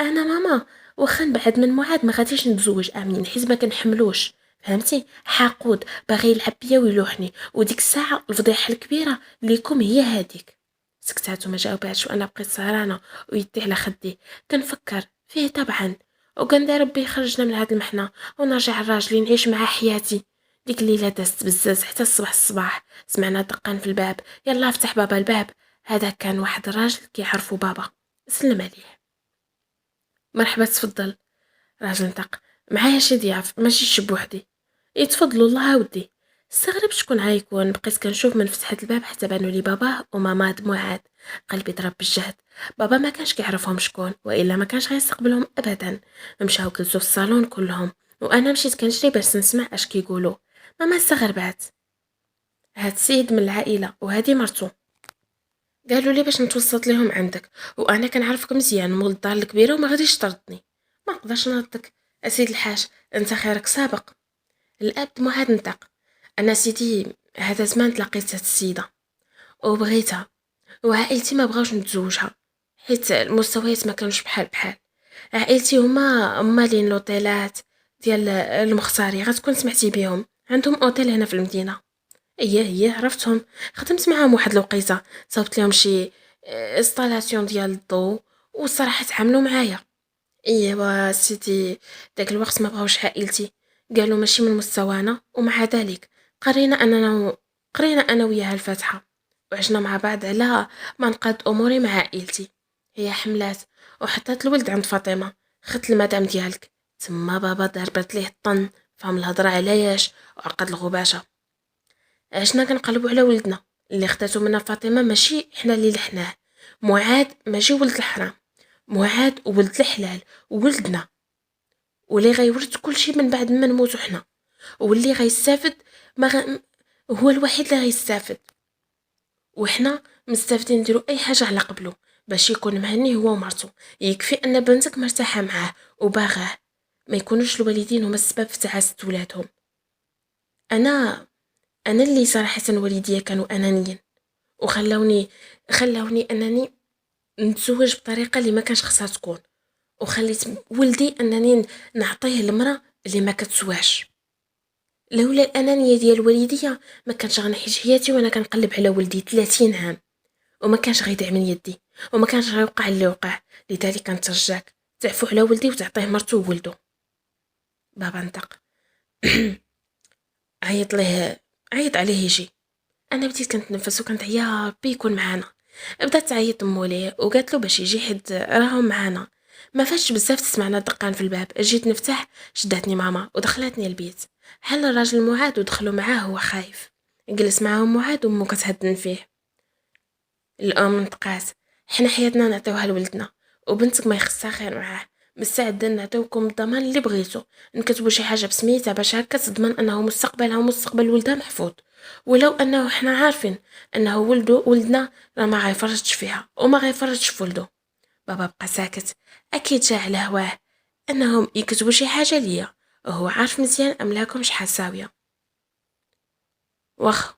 انا ماما واخا نبعد من معاد ما غاديش نتزوج امين حيت ما كنحملوش. فهمتي؟ حقود باغي يلعب بيا ويلوحني، وديك الساعه الفضيحه الكبيره ليكم هي هذيك. سكتات وما جاوباتش وانا بقيت سهرانه ويدي على خدي كنفكر فيه طبعا. وكندير ربي يخرجنا من هاد المحنه ونرجع الراجل نعيش مع حياتي. ديك الليله دازت بزاز حتى الصباح سمعنا دقان في الباب. يلا افتح بابا الباب. هذا كان واحد الراجل كيعرفوا بابا. سلم عليه: مرحبا تفضل. راجل نطق: معايا شي ضياف ماشي شي بوحدي. يتفضلوا الله ودي. استغربت شكون غيكون. بقيت كنشوف من فتحت الباب حتى بانوا لي باباه وماما دموعات. قلبي ضرب بالجهد. بابا ما كانش كيعرفهم شكون والا ما كانش غيستقبلهم ابدا. مشاو جلسوا في الصالون كلهم وانا مشيت كنجري باش نسمع اش كيقولوا. ماما استغربات: هاد السيد من العائله وهذه مرتو. قالوا لي باش نتوسط لهم عندك، وانا كنعرفك مزيان مول الدار الكبيره وما غاديش تطردني. ما نقدرش نردك اسيد الحاج، انت خيرك سابق. الاب معاد نطق: انا سيدي هذا زمان تلاقيت هاد السيده وبغيتها، وعائلتي ما بغاوش نتزوجها حيت المستويات ما كانوش بحال. عائلتي هما لين لوطيلات ديال المختاري، غتكون سمعتي بهم، عندهم اوتيل هنا في المدينه. ايه عرفتهم، خدمت معاهم واحد الوقيته، صاوبت لهم شي انستالاسيون ديال الضوء والصراحه تعاملوا معايا. ايوا سيدي داك الوقت ما بغاوش عائلتي، قالوا ماشي من مستوانا، ومع ذلك قرينا انا وياها الفاتحه وعشنا مع بعض على ما نقاد اموري مع عائلتي. هي حملات وحطات الولد عند فاطمه، خدت المدام ديالك تما بابا ضربت ليه الطن، فهم الهضره علاش وعقد الغباشه. عشنا كنقلبوا على ولدنا اللي خداتو منا فاطمه، ماشي حنا اللي لحناه. معاد ماشي ولد الحرام، معاد ولد الحلال ولدنا، واللي غيورث كلشي من بعد ما نموتو حنا، واللي غيستافد ما غ... هو الوحيد اللي غيستافد، وحنا مستافدين نديرو اي حاجه على قبلو باش يكون مهني هو ومرتو. يكفي ان بنتك مرتاحه معاه وباغاه، ما يكونوش الوالدين هما السبب في تعاسه ولادهم. انا اللي صراحه والديا كانوا انانيين خلاوني انني نتزوج بطريقه اللي ما كانش خصها تكون، وخليت ولدي انني نعطيه المراه اللي ما كتسواش. لولا الانانيه ديال الوالديه ما كانش غنعيش حياتي وانا كنقلب على ولدي 30 عام، وما كانش غيدعم يدي، وما كانش غيوقع اللي وقع. لذلك كنترجاك تعفو على ولدي وتعطيه مرته وولده. بابا نطق: عيط عليه يجي. انا بديت كنتنفس وكنت يا ربي يكون معانا. بدات تعيط موليه وقالت له باش يجي حد راهم معانا. ما فاتش بزاف تسمعنا دقان في الباب، جيت نفتح شداتني ماما ودخلتني البيت. حل الراجل معاد ودخلوا معاه هو خايف. جلس معاهم معاد وامو كتهدن فيه. الام نطقات: حنا حياتنا نعطيوها لولدنا وبنتك ما يخصها خير معاه، مستعدين نعطيوكم الضمان اللي بغيتو، نكتبوا شي حاجه بسميتها باش هكا تضمن انه مستقبلها ومستقبل ولدها محفوظ، ولو انه حنا عارفين انه ولدنا راه ما غيفرطش فيها وما غيفرطش في ولده. بابا بقى ساكت، اكيد جا على هواه انهم يكتبوا شي حاجه ليا وهو عارف مزيان املاكهم شحال ساويه. واخ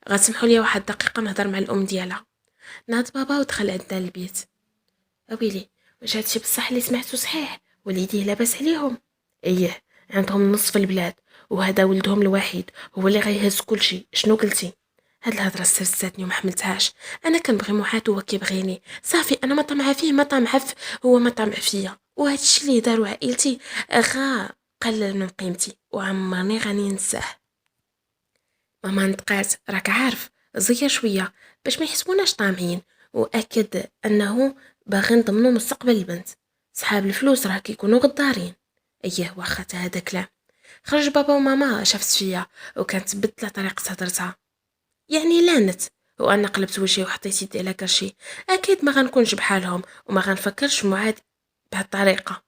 غتسمحوا لي واحد دقيقه نهضر مع الام ديالها. ناض بابا ودخل عندنا البيت. اويلي واش هادشي بصح اللي سمعتو صحيح؟ وليدي لاباس عليهم؟ ايه عندهم نص في البلاد وهذا ولدهم الوحيد، هو اللي غيهز كل شيء. شنو قلتي؟ هاد الهضره استفزتني وما حملتهاش. انا كنبغي محات هو كيبغيني صافي، انا ما طمعه فيه ما طمعه هو ما طمع فيا، وهذا الشيء اللي داروا عائلتي غا قلل من قيمتي وعمرني غاني ننساه. ماما نطقات، راك عارف زير شويه باش ما يحسبوناش طامعين، واكد انه باغي نضمنوا مستقبل البنت. صحاب الفلوس راه كيكونوا غدارين. اييه واخا هذا كلام. خرج بابا وماما شافت فيا وكانت بدله طريقه هضرتها، يعني لانت. وانا قلبت وجهي وحطيت يدي على كرشي. اكيد ما غنكونش بحالهم وما غنفكرش في معاد بهالطريقه.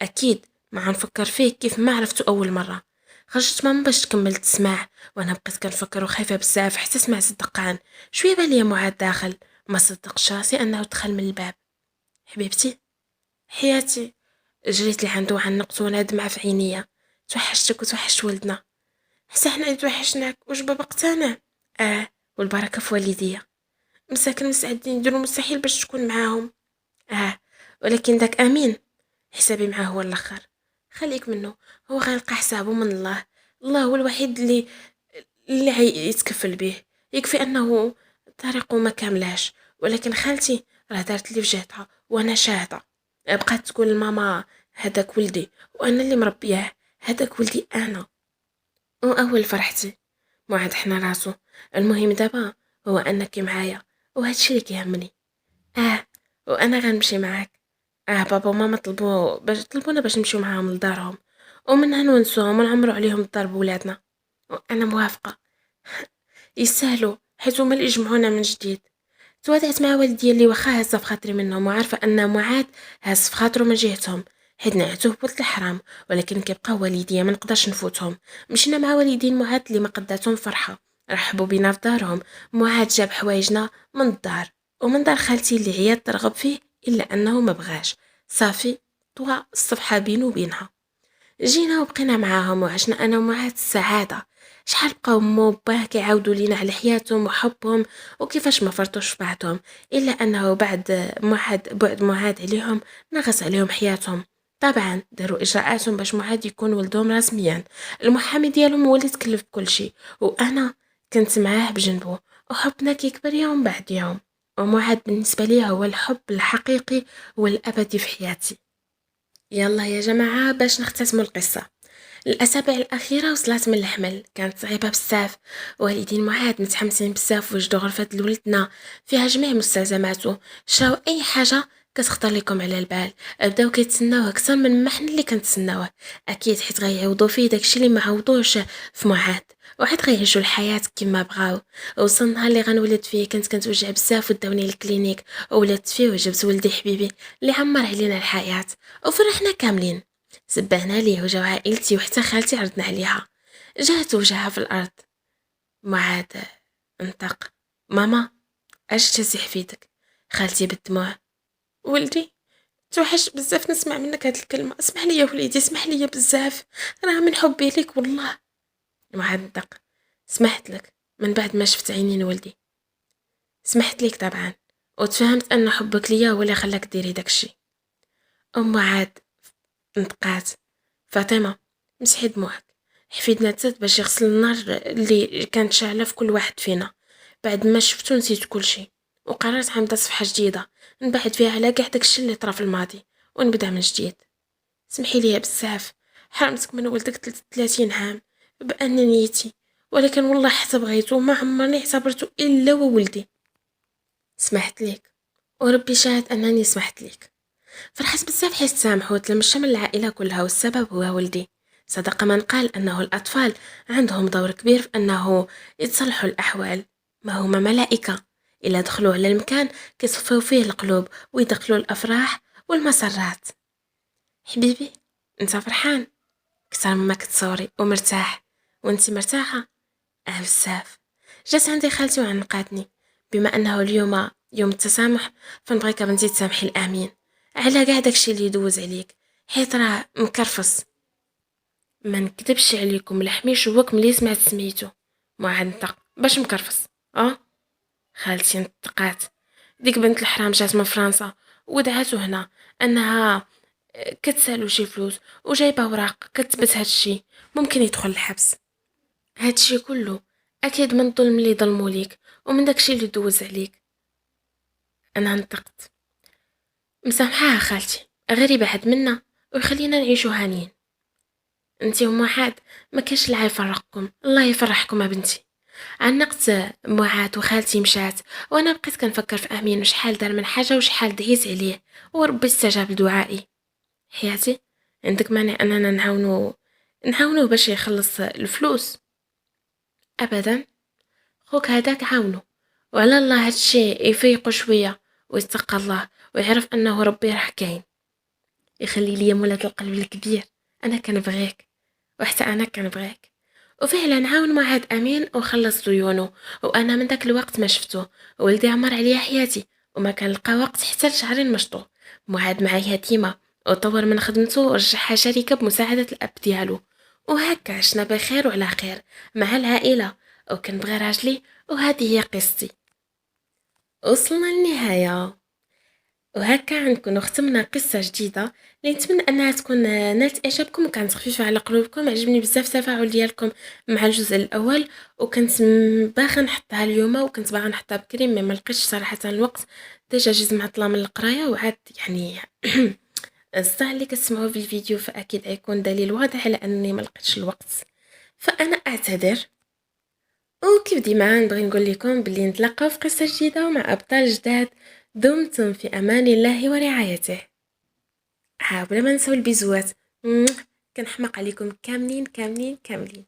اكيد ما غنفكر فيه كيف ما عرفته اول مره. خرجت ماما باش تكمل تسمع، وانا بقيت كنفكر وخايفه بزاف حتى سمعت الدقان. شويه بالي معاد داخل، ما صدقش راسي انه دخل من الباب. حبيبتي، حياتي. جريت لعنده وعنقت وانا دمعة في عينيا. توحشتك وتوحشت ولدنا. حتى حنا توحشناك. واش بابا اقتنع؟ اه، والبركه في والديا. مساكن مستعدين يديروا المستحيل باش تكون معاهم. اه، ولكن داك امين حسابي معاه هو الاخر. خليك منه، هو غيلقى حسابه من الله. الله هو الوحيد اللي يتكفل به. يكفي انه طريقه ما كاملاش، ولكن خالتي راه دارت لي في جهتها وانا شاهده. بقات تقول لماما هذاك ولدي وانا اللي مربياه، هذاك ولدي انا. واول فرحتي موعد حنا راسو. المهم دابا هو انك معايا، وهادشي اللي كيهمني. اه، وانا غنمشي معاك. اه، بابا وماما طلبونا باش نمشيو معاهم لدارهم، ومنها نونسوهم ونعمرو عليهم الدار بولادنا. وانا موافقه. يسهلوا حيت هما اللي يجمعونا من جديد. تواضعت مع والدي اللي واخا هز في خاطري منهم، وعارفه ان معاد هز في خاطره من جهتهم، حيت نعتوه بولد الحرام. ولكن كيبقى والديا ما نقدرش نفوتهم. مشينا مع والدين معاد اللي ما قداتهم فرحه، رحبوا بينا في دارهم. معاد جاب حوايجنا من الدار ومن دار خالتي اللي عيات ترغب فيه، الا انه ما بغاش. صافي، طوى الصفحه بينه وبينها. جينا وبقينا معاهم وعشنا انا ومعاد السعاده. شحال بقاو مو وباه كيعاودوا لينا على حياتهم وحبهم وكيفاش ما فرطوش في بعضهم، الا انه بعد معاد عليهم نغص عليهم حياتهم. طبعا داروا اجراءاتهم باش معاد يكون ولدهم رسميا. المحامي ديالهم هو اللي تكلف بكل شيء، وانا كنت معاه بجنبه، وحبنا كيكبر يوم بعد يوم. ومعاد بالنسبه لي هو الحب الحقيقي والابدي في حياتي. يلا يا جماعة باش نختتموا القصة. الأسابيع الأخيرة وصلت من الحمل كانت صعيبة بزاف. والدين معاد متحمسين بزاف وجدوا غرفة لولدنا فيها جميع مستلزماته. شراو أي حاجة كتخطر لكم على البال. بداو كيتسناوه أكثر من ما حنا اللي كنتسناوه. أكيد حيت غيعوضوا فيه داكشي اللي ما عوضوش في معاد، وحيت غيعيشوا الحياة كما بغاو. وصل النهار اللي غنولد فيه كنت كنتوجع بزاف وداوني للكلينيك، وولدت فيه وجبت ولدي حبيبي اللي عمر علينا الحياة. وفرحنا كاملين. سبهنا ليه وجاو عائلتي وحتى خالتي عرضنا عليها. جات وجهها في الأرض. معاد انطق. ماما، اش تزيح فيدك؟ خالتي بالدموع. ولدي، توحش بزاف نسمع منك هاد الكلمة. اسمح لي يا وليدي، اسمح لي بزاف، راه من حبي ليك والله. معاد انطق. سمحت لك من بعد ما شفت عينين ولدي. سمحت لك طبعا، وتفهمت ان حبك ليا هو اللي خلاك ديري داكشي. معاد نطقات. فاطمة، مسحي دموعك. حفيدنا تات باش يغسل النار اللي كانت شاعلة في كل واحد فينا. بعد ما شفتو نسيت كل شيء، وقررت نبدا صفحة جديدة نبعد فيها على كاع داكشي اللي طرا في الماضي ونبدا من جديد. سمحي لي بزاف، حرمتك من ولدك 30 عام بأنانيتي، ولكن والله حتى بغيتو ما عمرني اعتبرته إلا وولدي. سمحت ليك، وربي شاهد أنني سمحت ليك. فرحت بزاف حيت سامحو وتلمشت من العائلة كلها، والسبب هو ولدي. صدق من قال أنه الأطفال عندهم دور كبير في أنه يتصلحوا الأحوال. ما هما ملائكة، إلا دخلوا على المكان كيصفوا فيه القلوب ويدخلوا الأفراح والمسرات. حبيبي، انت فرحان كتر مما كتصوري ومرتاح؟ وانت مرتاحة؟ بزاف. جات عندي خالتي وعنقاتني. بما انه اليوم يوم التسامح، فنبغيك بنتي تسامحي الامين على كاع داكشي اللي يدوز عليك، حيت راه مكرفص. ما نكذبش عليكم، لحميش هوك ملي سمعت سميتو. ما عنطق باش مكرفص. اه، خالتي نطقات. ديك بنت الحرام جات من فرنسا ودعاتو هنا انها كتسالو شي فلوس وجايبه اوراق كتثبت هادشي، ممكن يدخل الحبس. هادشي كله اكيد من الظلم اللي ظلموا ليك ومن داكشي اللي دوز عليك. انا نطقت: مسامحاها خالتي، غير يبعد منا ويخلينا نعيشو هانيين. انتي ومعاد ما كاش اللي يفرقكم، الله يفرحكم يا بنتي. عنقت معاد وخالتي مشات، وانا بقيت كنفكر في امين وشحال دار من حاجه وشحال دعيت عليه وربي استجاب لدعائي. حياتي، عندك مانع اننا نعاونو باش يخلص الفلوس؟ ابدا، خوك هذاك عاونو، وعلى الله هادشي يفيقو شويه ويتقى الله ويعرف انه ربي راه كاين. يخلي لي مولات القلب الكبير، انا كنبغيك وحتى انا كنبغيك. وفعلا عاون معهد امين وخلص ديونو، وانا من داك الوقت ما شفتو. ولدي عمر عليا حياتي وما كان لقى وقت حتى لشهرين مشطو. معاد معايا يتيمه وطور من خدمته ورجعها شركه بمساعده الاب ديالو، وهكا عشنا بخير وعلى خير مع العائله. وكنبغي راجلي، وهذه هي قصتي. وصلنا للنهايه، وهكا نكونوا ختمنا قصة جديدة اللي نتمنى انها تكون نالت اعجابكم وكانت خفيفة على قلوبكم. عجبني بزاف التفاعل ديالكم مع الجزء الاول، وكنت باغا نحطها اليوم وكنت باغا نحطها بكري ما لقيتش صراحة الوقت. ديجا جيت معطلة من القراية وعاد يعني الصداع اللي كتسمعوا في الفيديو فاكيد غيكون دليل واضح على انني ما لقيتش الوقت، فانا اعتذر. وكيف ديما نبغي نقول لكم باللي نتلاقاو في قصة جديدة مع أبطال جداد. دمتم في أمان الله ورعايته. بلا ما نساو البيزوات. كنحماق عليكم كاملين كاملين كاملين.